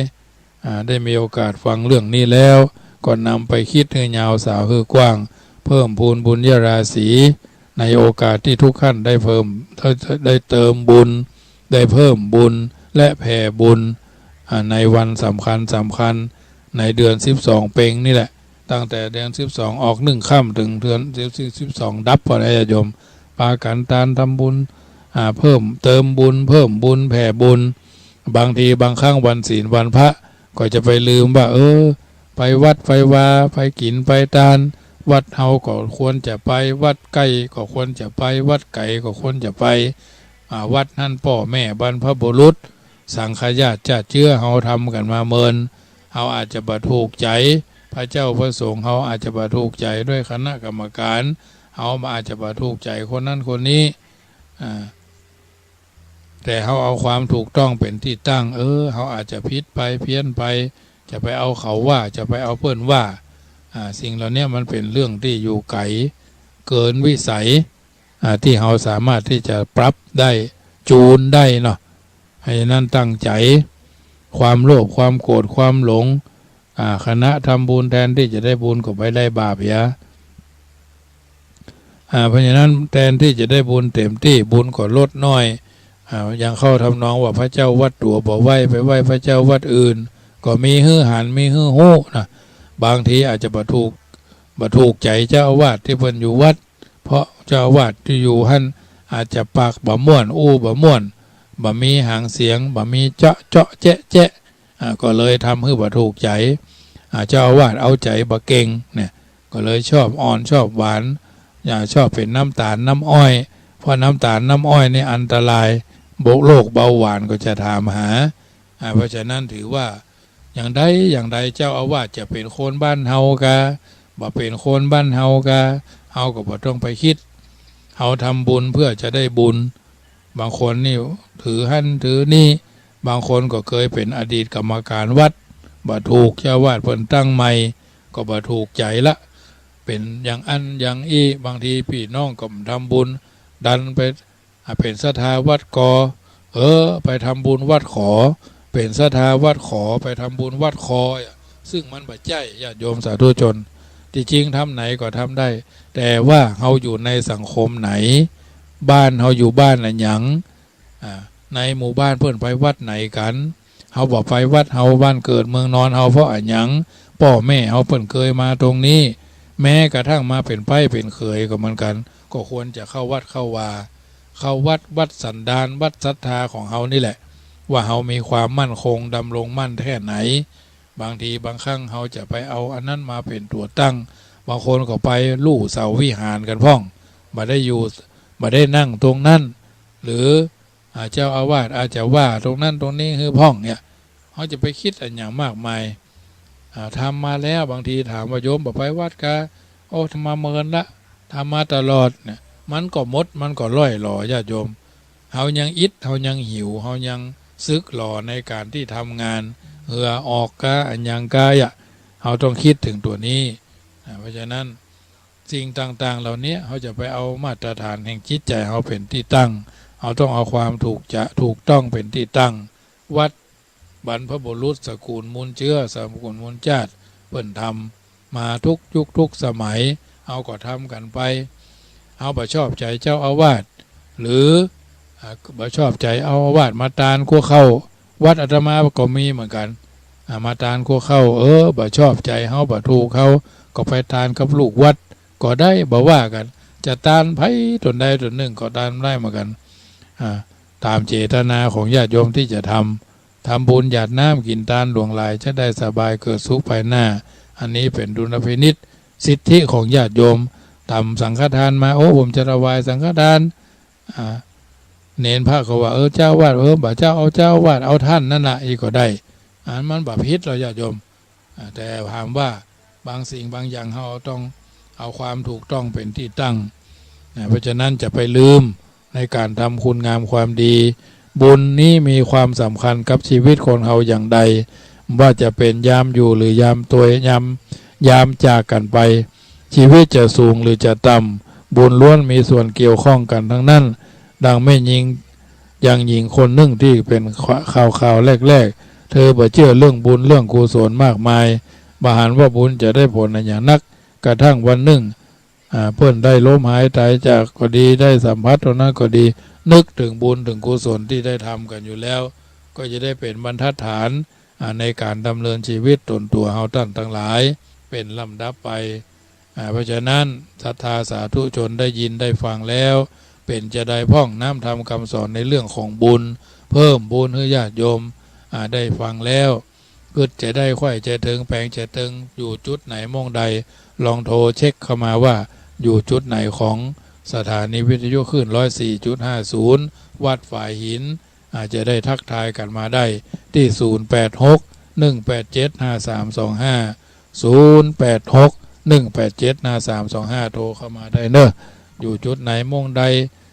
ได้มีโอกาสฟังเรื่องนี้แล้วก็นำไปคิดให้ยาวสาวให้กว้างเพิ่มพูนบุญญาราศีในโอกาสที่ทุกท่านได้เติมบุญได้เพิ่มบุญและแผ่บุญในวันสำคัญในเดือน12เพ็งนี่แหละตั้งแต่เดือน12ออก1 ค่ำถึงเดือน12ดับพอได้ญาติโยมปากันตานทำบุญเพิ่มเติมบุญเพิ่มบุญแผ่บุญบางทีบางครั้งวันศีลวันพระก็จะไปลืมว่าไปวัดไปวาไปกินไปทานวัดเฮาก็ควรจะไปวัดใกล้ก็ควรจะไปวัดไกลก็ควรจะไปวัดนั่นพ่อแม่บรรพบุรุษสังฆญาติญาติเชื้อเฮาทำกันมาเมินเฮาอาจจะบ่ถูกใจพระเจ้าพระสงฆ์เฮาอาจจะบ่ถูกใจด้วยคณะกรรมการเฮาอาจจะบ่ถูกใจคนนั้นคนนี้ แต่เขาเอาความถูกต้องเป็นที่ตั้งเขาอาจจะผิดไปเพี้ยนไปจะไปเอาเขาว่าจะไปเอาเพื่อนว่าสิ่งเหล่านี้มันเป็นเรื่องที่อยู่ไกลเกินวิสัยที่เขาสามารถที่จะปรับได้จูนได้เนาะให้นั่นตั้งใจความโลภความโกรธความหลงคณะทำบุญแทนที่จะได้บุญก็ไปได้บาปเพราะฉะนั้นแทนที่จะได้บุญเต็มที่บุญก็ลดน้อยอย่างเข้าทำนองว่าพระเจ้าวัดตัวบ่ไหวไปไหวพระเจ้าวัดอื่นก็มีฮื้อหันมีฮื้อหู้นะบางทีอาจจะบ่ถูกใจเจ้าอาวาสที่เพิ่นอยู่วัดเพราะเจ้าอาวาสที่อยู่หั่นอาจจะปากบ่ม่วนบ่ม่วนบ่มีหางเสียงบ่มีเจาะแจ๊ะก็เลยทำให้บ่ถูกใจเจ้าอาวาสเอาใจบ่เก่งเนี่ยก็เลยชอบอ่อนชอบหวานชอบเป็นน้ำตาลน้ำอ้อยเพราะน้ำตาลน้ำอ้อยนี่อันตรายโรคเบาหวานก็จะถามหาเพราะฉะนั้นถือว่าอย่างใดเจ้าอาวาสจะเป็นคนบ้านเฮากะบ่เป็นคนบ้านเฮากะเฮาก็บ่ต้องไปคิดเฮาทำบุญเพื่อจะได้บุญบางคนนี่ถือหั่นถือนี่บางคนก็เคยเป็นอดีตกรรมการวัดบ่ถูกเจ้าอาวาสเพิ่นตั้งใหม่ก็บ่ถูกใจละเป็นอย่างอันอย่างอีบางทีพี่น้องก็ทำบุญดันไปเป็นศรัทธาวัดกอไปทำบุญวัดขอเป็นศรัทธาวัดขอไปทำบุญวัดคอซึ่งมันบ่ใช่ญาติโยมสาธุชนที่จริงทำไหนก็ทำได้แต่ว่าเฮาอยู่ในสังคมไหนบ้านเฮาอยู่บ้านน่ะหยังในหมู่บ้านเพิ่นไปวัดไหนกันเฮาบ่ไปวัดเฮาบ้านเกิดเมืองนอนเฮาเพราะหยังพ่อแม่เฮาเพิ่นเคยมาตรงนี้แม้กระทั่งมาเป็นไผ่เป็นเขยก็เหมือนกันก็ควรจะเข้าวัดเข้าวาเข้าวัดสันดานวัดศรัทธาของเฮานี่แหละว่าเฮามีความมั่นคงดำรงมั่นแค่ไหนบางทีบางครั้งเฮาจะไปเอาอันนั้นมาเป็นตัวตั้งบางคนก็ไปลู่เสาวิหารกันพ่องบ่ได้อยู่บ่ได้นั่งตรงนั้นหรือเจ้าอาวาสอาจจะว่าตรงนั้นตรงนี้คือพ่องเนี่ยเขาจะไปคิดอันอย่างมากมายทำมาแล้วบางทีถามว่าโยมบอกไปวัดกะทำมาเมินละทำมาตลอดเนี่ยมันก็มดมันก็ล่อยหล่อญาติโยมเฮายังอิดเฮายังหิวเฮายังซึกหล่อในการที่ทำงานเหงื่อออกกะอันยังกายเฮาต้องคิดถึงตัวนี้เพราะฉะนั้นสิ่งต่างๆเหล่านี้เขาจะไปเอามาตรฐานแห่งจิตใจเฮาเป็นที่ตั้งเขาต้องเอาความถูกต้องเป็นที่ตั้งวัดบรรพบุรุษสกุลมูลเชื้อสกุลมูลชาติเพิ่นทำมาทุกยุคทุกสมัยเอาก็ทำกันไปเอาบ่ชอบใจเจ้าอาวาสหรือบ่ชอบใจเอาอาวาสมาตานคั่วเข้าวัดอาตมาก็มีเหมือนกันมาตานคั่วเข้าบ่ชอบใจเฮาบ่ถูกเขาก็ไปตานกับลูกวัดก็ได้บ่ว่ากันจะตานไผตนใดตนหนึ่งก็ตานได้เหมือนกันตามเจตนาของญาติโยมที่จะทำบุญหยาดน้ำกินตาลหลวงลายจะได้สบายเกิดสุขภายหน้าอันนี้เป็นดุลพินิจสิทธิของญาติโยมทำสังฆทานมาผมจะถวายสังฆทานเน้นพระเขาว่าเจ้าวาดบ่เจ้าเอาเจ้าวาดเอาท่านนั่นแหละอีกก็ได้มันบาปพิษเราญาติโยมแต่ถามว่าบางสิ่งบางอย่างเราต้องเอาความถูกต้องเป็นที่ตั้งเพราะฉะนั้นจะไปลืมในการทำคุณงามความดีบุญนี้มีความสำคัญกับชีวิตคนเราอย่างใดว่าจะเป็นยามอยู่หรือยามตัวยามจากกันไปชีวิตจะสูงหรือจะต่ำบุญล้วนมีส่วนเกี่ยวข้องกันทั้งนั้นดังแม่หญิงอย่างหญิงคนหนึ่งที่เป็นข่าวแรกเธอบ่เชื่อเรื่องบุญเรื่องกุศลมากมายบ่หันว่าบุญจะได้ผลอย่างนักกระทั่งวันหนึ่งเพื่อนได้ล้มหายตายจากก็ดีได้สัมผัสตรงนั้นก็ดีนึกถึงบุญถึงกุศลที่ได้ทำกันอยู่แล้วก็จะได้เป็นบรรทัดฐานในการดำเนินชีวิตตนตัวเฮาท่านทั้งหลายเป็นลำดับไปเพราะฉะนั้นศรัทธาสาธุชนได้ยินได้ฟังแล้วเป็นจะได้พ่องน้ำทำคำสอนในเรื่องของบุญเพิ่มบุญให้ญาติโยมได้ฟังแล้วก็จะได้ค่อยจะถึงแปลงจะถึงอยู่จุดไหนมองใดลองโทรเช็คเข้ามาว่าอยู่จุดไหนของสถานีวิทยุคลื่น 104.50 วัดฝ่ายหินอาจจะได้ทักทายกันมาได้ที่ 086 187 5325 086 187 5325 โทรเข้ามาได้เนอะอยู่จุดไหนมองใด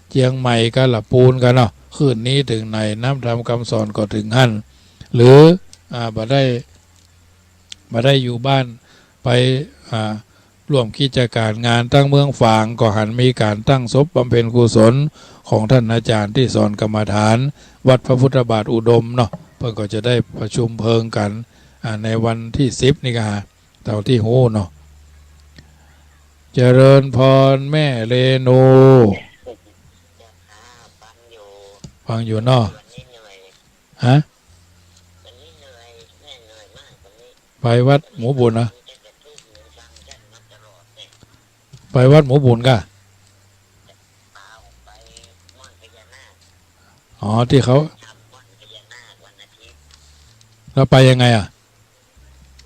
เจียงใหม่กันละปูนกันเนาะ คืนนี้ถึงไหนน้ำธรรมคำสอนก็ถึงหั่นหรือบ่ได้อยู่บ้านไปร่วมกิจการงานตั้งเมืองฝางก็หันมีการตั้งศพบำเพ็ญกุศลของท่านอาจารย์ที่สอนกรรมฐานวัดพระพุทธบาทอุดมเนาะเพื่อนก็จะได้ประชุมเพลิงกันในวันที่10นี่ก็เท่าที่โหเนาะเจริญพรแม่เรนูฟังอยู่เนาะฮะไปวัดหมูบุญนะไปวัดหมูบุญกะอ๋อที่เขาแล้วไปยังไง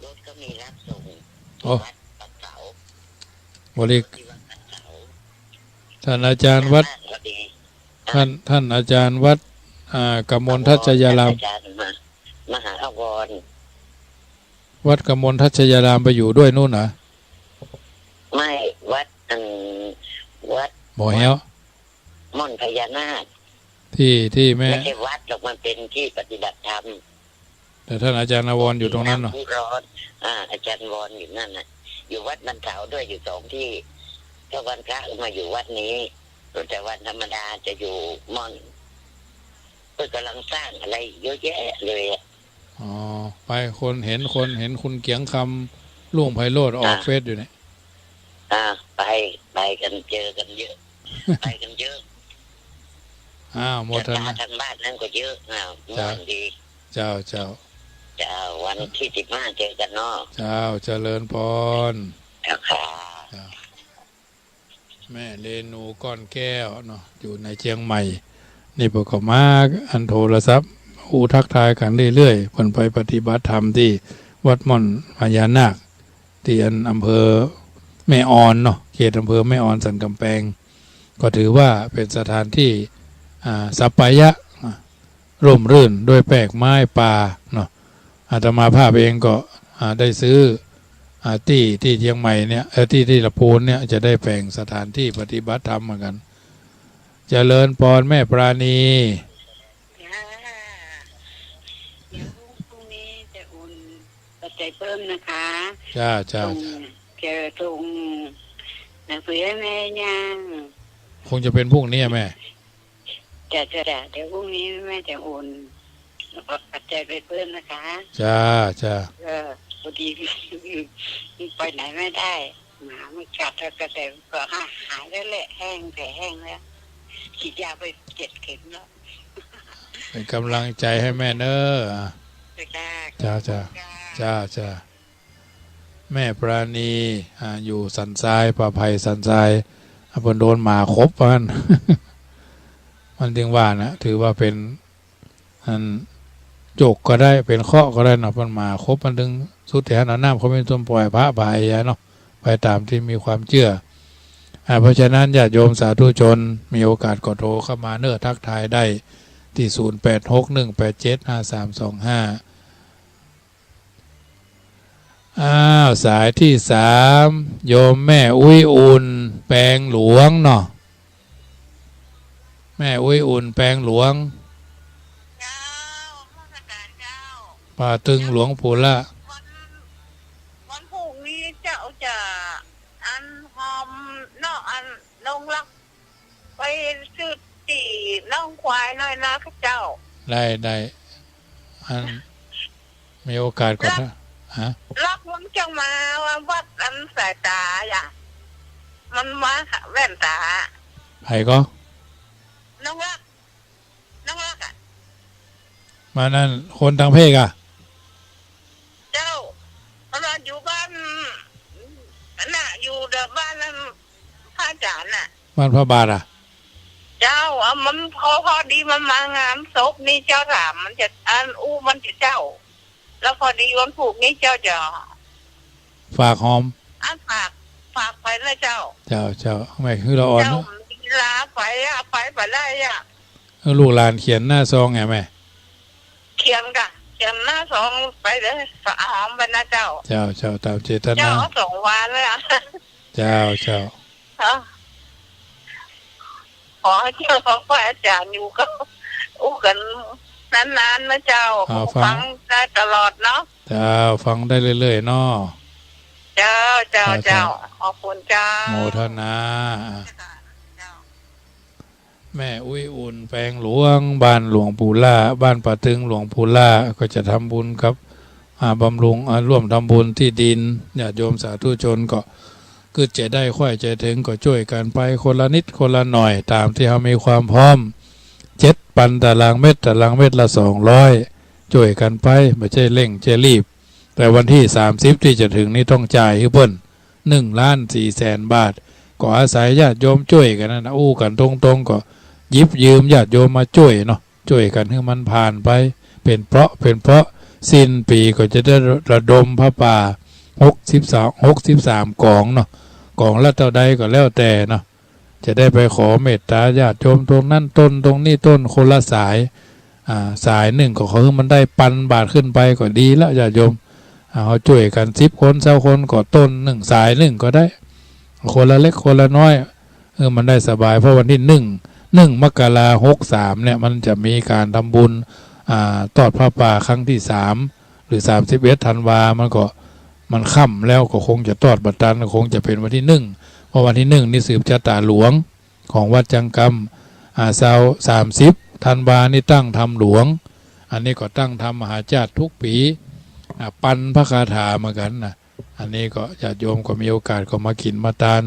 รถก็มีรับส่งโอ้บริท่านอาจารย์วัดท่านอาจารย์วัดกมลทัชยารามมหาอวรวัดกมลทัชยารามไปอยู่ด้วยนู่นนะไม่วัดบ่อเหี้ยวม่อนพญานาคที่แม่ไม่ใช่วัดหรอกมันเป็นที่ปฏิบัติธรรมแต่ท่านอาจารย์อวรอยู่ตรงนั้นเนาะอาจารย์วรอยู่นั่นน่ะอยู่วัดบรรเทาด้วยอยู่2ที่ถ้าวันพระมาอยู่วัดนี้แต่วันธรรมดาจะอยู่ม่อนเพื่อกำลังสร้างอะไรเยอะแยะเลยอ๋อไปคนเห็นคุณเกียงคำลุงไพโรจน์ออกเฟซอยู่เนี่ยไปกันเจอกันเยอะไปกันเยอะหมดแล้วทางบ้านนั่นก็เยอะม่วนดีเจ้าวันที่15เจอกันเนาะเจ้าเจริญพรค่ะแม่เรนูก้อนแก้วเนาะอยู่ในเชียงใหม่นี่ประกอบมาอันโทรศัพท์ทักทายกันเรื่อยๆเพิ่นไปปฏิบัติธรรมที่วัดม่อนพญานาคที่อำเภอแม่ออนเนาะเขตอำเภอแม่ออนสันกำแพงก็ถือว่าเป็นสถานที่สัปปายะร่มรื่นด้วยแปลกไม้ป่าเนาะอาตมาภาพเองก็ได้ซื้อที่เชียงใหม่เนี่ยที่ลำพูนเนี่ยจะได้แปลงสถานที่ปฏิบัติธรรมเหมือนกันเจริญพรแม่ปราณีเดี๋ยวพรุ่งนี้จะอุ่นปัจจัยเพิ่มนะคะจ้าเจอตรงหนังสือแม่ยังคงจะเป็นพรุ่งนี้แม่จะเดี๋ยวพรุ่งนี้แม่จะอุ่นปัจจัยไปเพิ่มนะคะจ้าพอดีไปไหนไม่ได้หมาไม่กัดแล้วก็แต่ก็หายแล้วแหละแห้งแต่แห้งแล้วฉีดยาไป7 เข็มแล้วเป็นกำลังใจให้แม่เนอะจ้าแม่ปราณีอยู่สันทรายป่าไผ่สันทรายเพิ่นโดนหมาคบมันถึงว่านะถือว่าเป็นโจกก็ได้เป็นเคาะก็ได้เนาะมันมาครบมันถึงสุดแถวน้ำเขาเป็นต้นปล่อยพระบายเนาะไปตามที่มีความเชื่อเพราะฉะนั้นญาติโยมสาธุชนมีโอกาสก็โทรเข้ามาเนื้อทักทายได้ที่0861875325สายที่3โยมแม่อุ้ยอุ่นแปลงหลวงเนาะแม่อุ้ยอุ่นแปลงหลวงป่าตึงหลวงปู่ละวันพรุ่งนี้เจ้าจะอันหอมนอกอันลงลักไปซื้อตีน้องควายหน่อยนะเจ้าได้อันมีโอกาสก่อนนะรักมันจะมาวัดอันสายตาอย่างมันมาแว่นตาใครก็น้องรักอ่ะมานั่นคนทางเพศอ่ะเจ้าเราอยู่บ้านน่ะอยู่เดิมบ้านนั้นพระอาจารย์น่ะบ้านพระบาทอ่ะเจ้ามันพอดีมันมางานศพนี่เจ้าถามมันจะมันจะเจ้าแล้วพอดีวันผูกนี้เจ้าจะฝากหอมฝากไปเลยเจ้าไม่คือเราอ่อนลาไปได้ลูกหลานเขียนหน้าซองไงแม่เขียนหน้าซองไปเลยฝากหอมไปนะเจ้าตามเจตนาเจ้า2 วันเลยเจ้าขอให้เจ้าของพระอาจารย์อยู่ก็ อู้กันนานๆนะเจ้าฟังได้ตลอดเนาะเจ้าฟังได้เรื่อยๆเนาะเจ้าขอบคุณเจ้าโมทนาแม่อุ้ยอุ่นแปลงหลวงบ้านหลวงปู่ล่าบ้านป่าตึงหลวงปู่ล่าก็จะทำบุญครับบำรุงร่วมทำบุญที่ดินญาติโยมสาธุชนก็คือจะได้ค่อยใจถึงก็ช่วยกันไปคนละนิดคนละหน่อยตามที่เขามีความพร้อม7,000 ตารางเมตรละ200ช่วยกันไปไม่ใช่เร่งจะรีบแต่วันที่30ที่จะถึงนี้ต้องจ่ายให้เพิ่น1,400,000 บาทก็อาศัยญาติโยมช่วยกันนะอู้กันตรงๆก็ยิบยืมญาติโยมมาช่วยเนาะช่วยกันให้มันผ่านไปเป็นเพราะสิ้นปีก็จะได้ระดมพระป่า63กองเนาะกองละเท่าใดก็แล้วแต่เนาะจะได้ไปขอเมตตาญาติโยมตรงนั้นต้นตรงนี้ต้นคนละสายสายหนึ่งก็คือมันได้1,000 บาทขึ้นไปก็ดีแล้วญาติโยมเขาช่วยกัน10 คน20 คนก็ต้น1สาย1ก็ได้คนละเล็กคนละน้อยมันได้สบายเพราะวันที่1 มกราคม 63เนี่ยมันจะมีการทำบุญทอดพระป่าครั้งที่3หรือ31 ธันวามันค่ำแล้วก็คงจะทอดบัตรตันคงจะเป็นวันที่1เพราะวันที่1นี่สืบชะตาหลวงของวัดจังกำ30 ธันวานี่ตั้งธรรมหลวงอันนี้ก็ตั้งธรรมมหาจารย์ทุกปีปันพระคาถามากันนะอันนี้ก็ญาติโยมก็มีโอกาสก็มากินมาทาน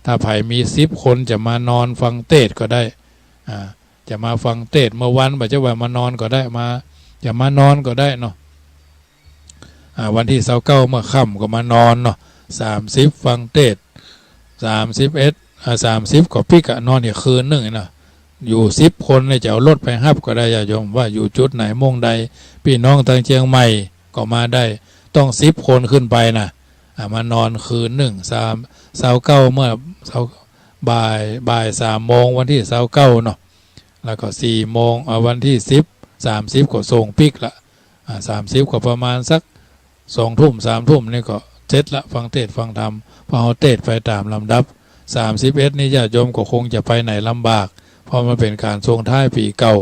ถ้าไผ่มี10 คนจะมานอนฟังเทศก็ได้จะมาฟังเทศเมื่อวันบ่จะว่ามานอนก็ได้มาจะมานอนก็ได้เนาะวันที่29เมื่อค่ำก็มานอนเนาะ30ฟังเทศ30ก็ปิกนอนอีกคืนนึงนะอยู่10 คนเนี่ยจะเอารถไปฮับก็ได้ญาติโยมว่าอยู่จุดไหนมงใดพี่น้องทางเชียงใหม่ก็มาได้ต้อง10 คนขึ้นไปนะมานอนคืน1 29เมื่อบ่าย3 โมงวันที่29เนาะแล้วก็4 โมงวันที่30ก็ส่งปิกละ30ก็ประมาณสัก2 ทุ่ม3 ทุ่มนี่ก็เสร็จละฟังเทศฟังธรรมพอเอาเทศไปตามลำดับ31นี่ญาติโยมก็คงจะไปไหนลำบากเพราะมันเป็นการส่งท้ายปีเก่า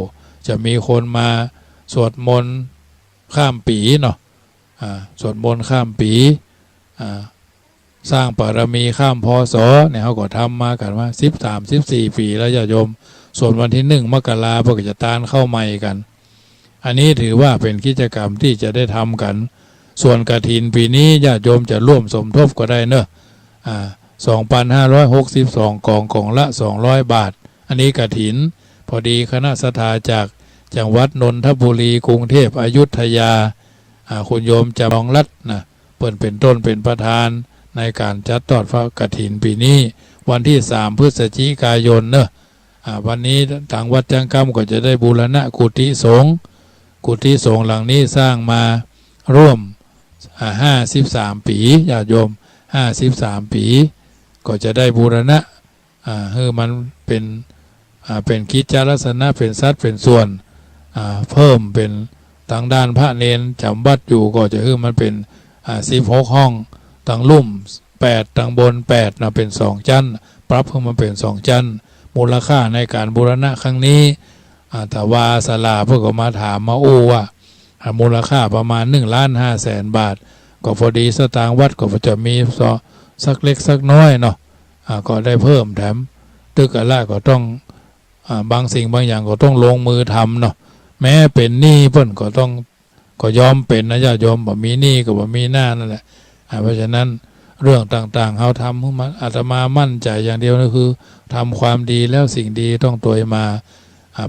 จะมีคนมาสวดมนต์ข้ามปีเนาะสวดมนต์ข้ามปีสร้างบารมีข้ามพศเนี่ยเขาก็ทำมากันว่า13-14 ปีแล้วญาติโยมส่วนวันที่1 มกราคมพวกจะตานเข้าใหม่กันอันนี้ถือว่าเป็นกิจกรรมที่จะได้ทำกันส่วนกฐินปีนี้ญาติโยมจะร่วมสมทบก็ได้เนอะ2,562 กองละ200 บาทอันนี้กฐินพอดีคณะสัทธาจากจังหวัดนนทบุรีกรุงเทพอยุธยาคุณโยมจำลองรัตน์นะเปิ่นเป็นต้นเป็นประธานในการจัดทอดพระกฐินปีนี้วันที่3 พฤศจิกายนเนอะวันนี้ทางวัดจังกำก็จะได้บูรณะกุฏิสงฆ์หลังนี้สร้างมาร่วม53 ปีญาติโยม53 ปีก็จะได้บูรณะมันเป็นกิจลักษณะเป็นสัดเป็นส่วนเพิ่มเป็นทางด้านพระเนนจำวัดอยู่ก็จะมันเป็น16 ห้องทางลุ่ม8ทางบน8นะเป็น2 ชั้นปรับเพิ่มมาเป็น2 ชั้นมูลค่าในการบูรณะครั้งนี้แต่ว่าศาลาเพื่อก็มาถามมาว่ามูลค่าประมาณ1,500,000 บาทก็พอดีสตางค์วัดก็จะมีสักเล็กสักน้อยเนาะก็ได้เพิ่มแถมตึกอะไรก็ต้องบางสิ่งบางอย่างก็ต้องลงมือทำเนาะแม้เป็นหนี้เพิ่นก็ยอมเป็นนะญาติโยมบ่มีหนี้ก็บ่มีหน้านั่นแหละเพราะฉะนั้นเรื่องต่างๆเขาทำให้มันอาตมามั่นใจอย่างเดียวก็คือทำความดีแล้วสิ่งดีต้องตัวมา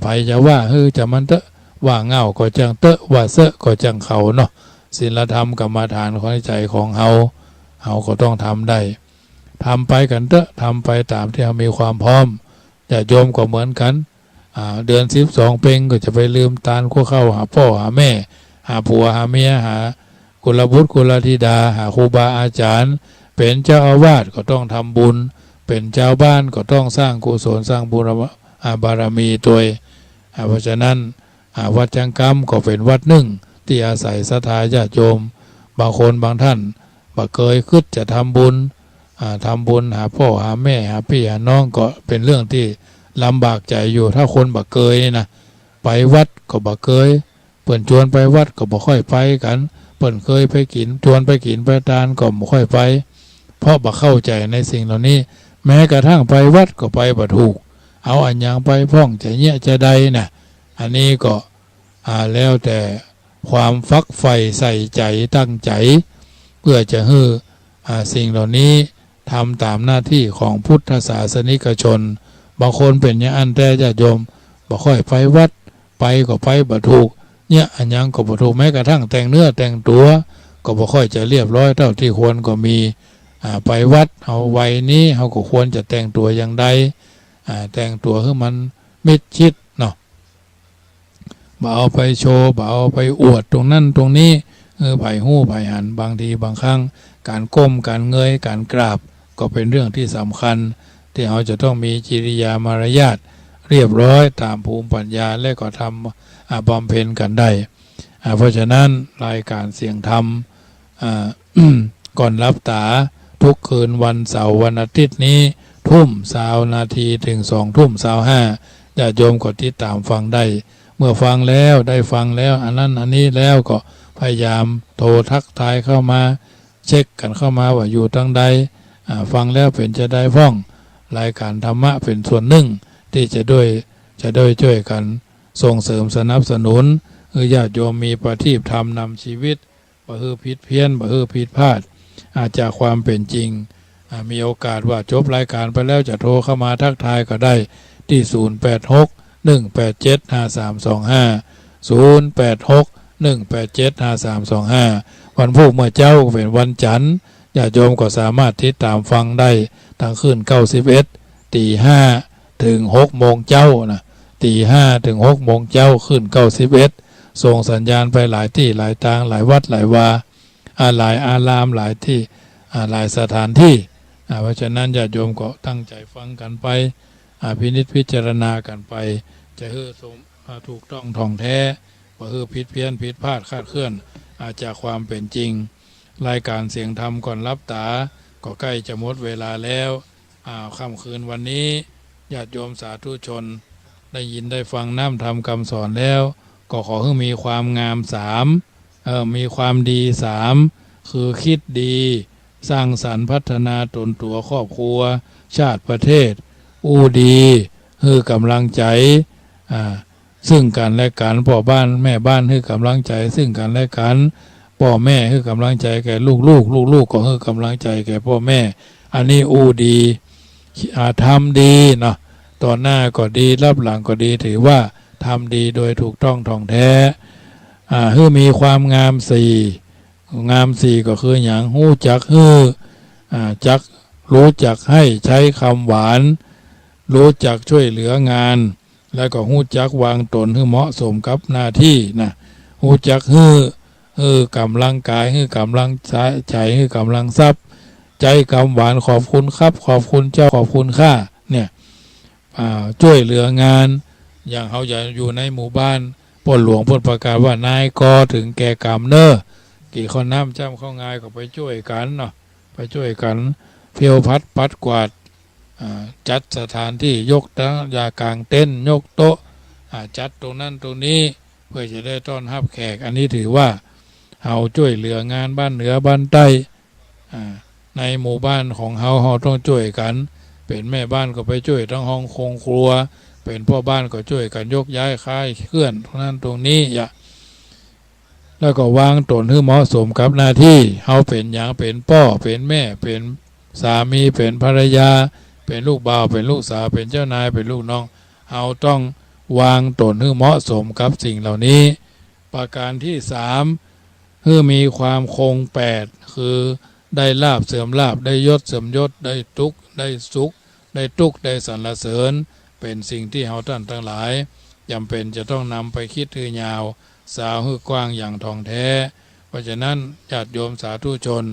ภัยจะว่าจะมันเตอะว่าเงาก็จังเตอะว่าเสอะก็จังเขาเนาะศีลธรรมกรรมฐานของใจของเขาก็ต้องทำได้ทำไปกันเตอะทำไปตามที่เรามีความพร้อมญาติโยมก็เหมือนกันเดือน12 เพ็งก็จะไปลืมตาลขั้วเข้าหาพ่อหาแม่หาผัวหาเมียหากุลบุตรกุลธิดาหาครูบาอาจารย์เป็นเจ้าอาวาสก็ต้องทำบุญเป็นเจ้าบ้านก็ต้องสร้างกุศลสร้างบุญบารมีตัวเพราะฉะนั้นวัดจังกำก็เป็นวัดหนึ่งที่อาศัยศรัทธาญาติโยมบางคนบางท่านบ่เคยคิดจะทำบุญหาพ่อหาแม่หาพี่หาน้องก็เป็นเรื่องที่ลำบากใจอยู่ถ้าคนบ่เคยนี่นะ ไปวัดก็บ่เคยเปิ่นชวนไปวัดก็บ่ค่อยไปกันเปิ่นเคยไปกินชวนไปกินไปทานก็บ่ค่อยไปเพราะบ่เข้าใจในสิ่งเหล่านี้แม้กระทั่งไปวัดก็ไปบ่ถูกเอาอันยังไปพ้องจะเนี้ยจะใดน่ะอันนี้ก็แล้วแต่ความฟักใฝ่ใส่ใจตั้งใจเพื่อจะให้สิ่งเหล่านี้ทำตามหน้าที่ของพุทธศาสนิกชนบางคนเป็นอย่างอันแต่ญาติโยมบ่ค่อยไปวัดไปก็ไปบ่ถูกเนี่ยอันยังก็บ่ถูกแม้กระทั่งแต่งเนื้อแต่งตัวก็บ่ค่อยจะเรียบร้อยเท่าที่ควรก็มีไปวัดเอาไว้นี้เขาก็ควรจะแต่งตัวอย่างใดแต่งตัวให้มันมิดชิดเนาะบ่เอาไปโชว์บ่เอาไปอวดตรงนั้นตรงนี้ไผ่หู้ไผ่หันบางทีบางครั้งการก้มการเงยการกราบก็เป็นเรื่องที่สำคัญที่เราจะต้องมีจริยามารยาทเรียบร้อยตามภูมิปัญญาและก็ทำบำเพ็ญกันได้เพราะฉะนั้นรายการเสียงธรรมก่อนรับตาทุกคืนวันเสาร์วันอาทิตย์นี้20:20 ถึง 20:25ญาติโยมก็ติดตามฟังได้เมื่อฟังแล้วได้ฟังแล้วอันนั้นอันนี้แล้วก็พยายามโทรทักทายเข้ามาเช็คกันเข้ามาว่าอยู่ตั้งใดฟังแล้วเป็นจะได้ฟ้องรายการธรรมะเป็นส่วนหนึ่งที่จะด้วยช่วยกันส่งเสริมสนับสนุนญาติโยมมีประทีปธรรมนำชีวิตบ่ฮือผิดเพี้ยนบ่ฮือผิดพลาดจากความเป็นจริงมีโอกาสว่าจบรายการไปแล้วจะโทรเข้ามาทักทายก็ได้ที่086-187-5325 วันพุธเมื่อเจ้าเป็นวันจันทร์ญาติโยมก็สามารถติดตามฟังได้ทั้งคืน91 ตี 5 ถึง 6 โมงเจ้านะตี 5 ถึง 6 โมงเจ้าคืน91ส่งสัญญาณไปหลายที่หลายทางหลายวัดหลายวาหลายอารามหลายที่หลายสถานที่เพราะฉะนั้นญาติโยมก็ตั้งใจฟังกันไปพินิจพิจารณากันไปจะให้ถูกต้องท่องแท้บ่ให้ผิดเพี้ยนผิดพลาดคลาดเคลื่อนจากความเป็นจริงรายการเสียงธรรมก่อนรับตาก็ใกล้จะหมดเวลาแล้วค่ำคืนวันนี้ญาติโยมสาธุชนได้ยินได้ฟังน้ำธรรมคำสอนแล้วก็ขอให้มีความงาม3มีความดี3คือคิดดีสร้างสรรค์พัฒนาตนตัวครอบครัวชาติประเทศอู้ดีให้กำลังใจซึ่งกันและกันพ่อบ้านแม่บ้านให้กำลังใจซึ่งกันและกันพ่อแม่ให้กำลังใจแก่ลูกก็ให้กำลังใจแก่พ่อแม่อันนี้อู้ดีทำดีเนาะต่อหน้าก็ดีรับหลังก็ดีถือว่าทำดีโดยถูกต้องท่องแท้ให้มีความงาม4ก็คืออย่างรู้จักจักรู้จักให้ใช้คำหวานรู้จักช่วยเหลืองานแล้วก็รู้จักวางตนให้เหมาะสมกับหน้าที่นะรู้จักให้กำลังกายให้กำลังใจให้กำลังทรัพย์ใจคำหวานขอบคุณครับขอบคุณเจ้าขอบคุณข้าเนี่ยช่วยเหลืองานอย่างเขาจะอยู่ในหมู่บ้านพ่อหลวงพ่อประกาศว่านายกถึงแก่กรรมเนอกี่คนน้ำจ้ำเข้างายก็ไปช่วยกันเนาะไปช่วยกันเพียวพัดปัดกวาดจัดสถานที่ยกตั้งยากางเต้นยกโต๊ะจัดตรงนั้นตรงนี้เพื่อจะได้ต้อนรับแขกอันนี้ถือว่าเราช่วยเหลืองานบ้านเหนือบ้านใต้ในหมู่บ้านของเราต้องช่วยกันเป็นแม่บ้านก็ไปช่วยทั้งห้องครัวเป็นพ่อบ้านก็ช่วยกันยกย้ายค่ายเคลื่อนตรงนั้นตรงนี้แล้วก็วางตนให้เหมาะสมกับหน้าที่เขาเป็นอย่างเป็นพ่อเป็นแม่เป็นสามีเป็นภรรยาเป็นลูกบ่าวเป็นลูกสาวเป็นเจ้านายเป็นลูกน้องเขาต้องวางตนให้เหมาะสมกับสิ่งเหล่านี้ประการที่3ให้มีความคง8คือได้ลาภเสื่อมลาภได้ยศเสื่อมยศได้ทุกข์ได้สุขได้ทุกข์ได้สรรเสริญเป็นสิ่งที่เราท่านทั้งหลายจำเป็นจะต้องนำไปคิดให้ยาวสาวให้กว้างอย่างท่องแท้เพราะฉะนั้นญาติโยมสาธุชน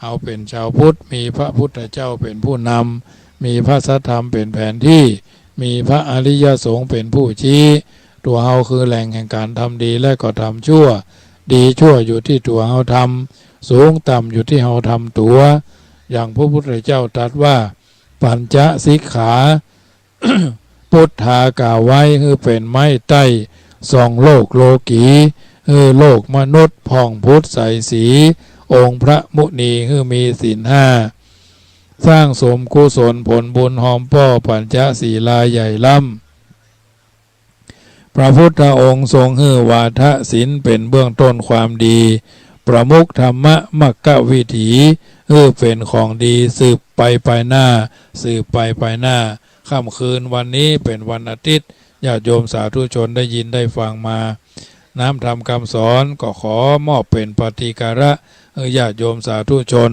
เอาเป็นชาวพุทธมีพระพุทธเจ้าเป็นผู้นำมีพระสัทธรรมเป็นแผนที่มีพระอริยสงฆ์เป็นผู้ชี้ตัวเฮาคือแหล่งแห่งการทำดีและก็ทำชั่วดีชั่วอยู่ที่ตัวเฮาทำสูงต่ำอยู่ที่เฮาทำตัวอย่างพระพุทธเจ้าตรัสว่าปัญจสิกขา พุทธากล่าวไว้คือเป็นไม้ใต้ ส่องโลกโลกีโลกมนุษย์ผ่องพุทธใสสีองค์พระมุนีมีศีลห้าสร้างสมกุศลผลบุญหอมป้อปัญจศีลาใหญ่ล่ำพระพุทธองค์ทรงวาทศีลเป็นเบื้องต้นความดีประมุขธรรมะมักกะวิถีเป็นของดีสืบไปหน้าสืบไปหน้าค่ำคืนวันนี้เป็นวันอาทิตย์ญาติโยมสาธุชนได้ยินได้ฟังมาน้ำธรรมคำสอนก็ขอมอบเป็นปฏิการะญาติโยมสาธุชน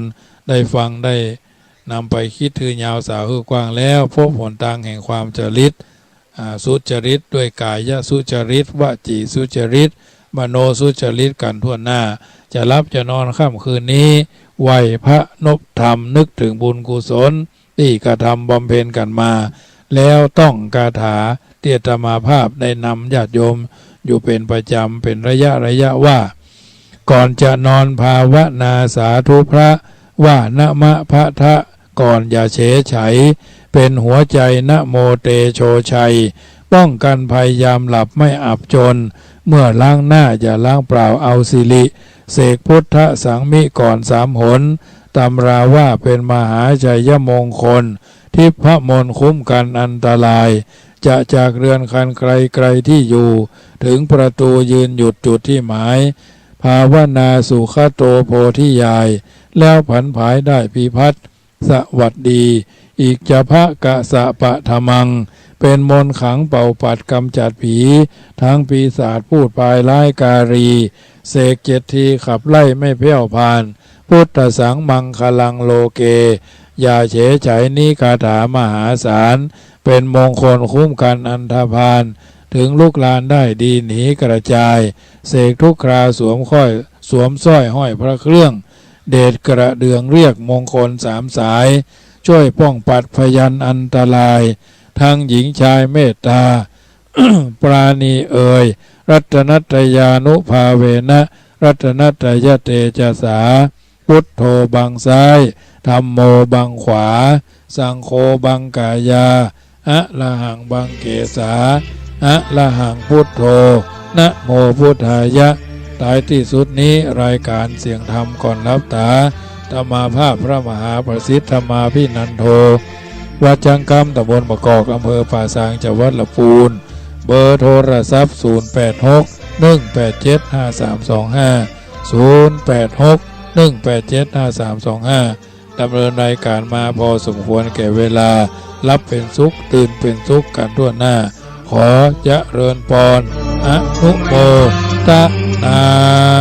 ได้ฟังได้นำไปคิดถือยาวสาวกว้างแล้วพบผลทางแห่งความจริตสุจริตด้วยกายสุจริตวจีสุจริตมโนสุจริตกันทั่วหน้าจะรับจะนอนค่ำคืนนี้ไหวพระนพธรรมนึกถึงบุญกุศลที่กระทำบำเพ็ญกันมาแล้วต้องคาถาเตียตมาภาพได้นำญาติโยมอยู่เป็นประจำเป็นระยะว่าก่อนจะนอนภาวนาสาธุพระว่านะมะพะทะก่อนอย่าเฉยไฉเป็นหัวใจนะโมเตโชชัยป้องกันภัยยามหลับไม่อับจนเมื่อล้างหน้าอย่าล้างเปล่าเอาสิริเสกพุทธสังมิก่อน3 หนตำราว่าเป็นมหาชัยมงคลทิพมนต์คุ้มกันอันตรายจะจากเรือนคันไกลที่อยู่ถึงประตูยืนหยุดจุดที่หมายภาวนาสุขโตโพธิยายแล้วผันผายได้พิพัฒน์สวัสดีอีกจะพระกะสะปะธรรมังเป็นมนต์ขังเป่าปัดกำจัดผีทั้งปีศาจพูดปลายร้ายการีเสก7 ทีขับไล่ไม่เพี้ยวผ่านพุทธสังมังคลังโลเกอย่าเฉยไฉนี้คาถามหาศาลเป็นมงคลคุ้มกันอันธพาลถึงลูกลานได้ดีหนีกระจายเสกทุกคราสวมสร้อยห้อยพระเครื่องเดชกระเดืองเรียกมงคล3 สายช่วยป้องปัดพยันอันตรายทั้งหญิงชายเมตตา ปราณีรัตนัตยานุภาเวนะรัตนัตยเตจสาพุทโธบังซ้ายธัมโมบังขวาสังโฆบังกายาอะระหังบังเกสาอะระหังพุทโธนะโมพุทธายะท้ายที่สุดนี้รายการเสียงธรรมก่อนรับตาธรรมาภาพพระมหาประสิทธิ์ธรรมาภินันโทวัดจังกำตำบลมะกอกอำเภอป่าซางจังหวัดลำพูนเบอร์โทรศัพท์086-187-5325 ดำเนินรายการมาพอสมควรแก่เวลารับเป็นสุขตื่นเป็นสุขกันทั่วหน้าขอเจริญพรอนุโมทนา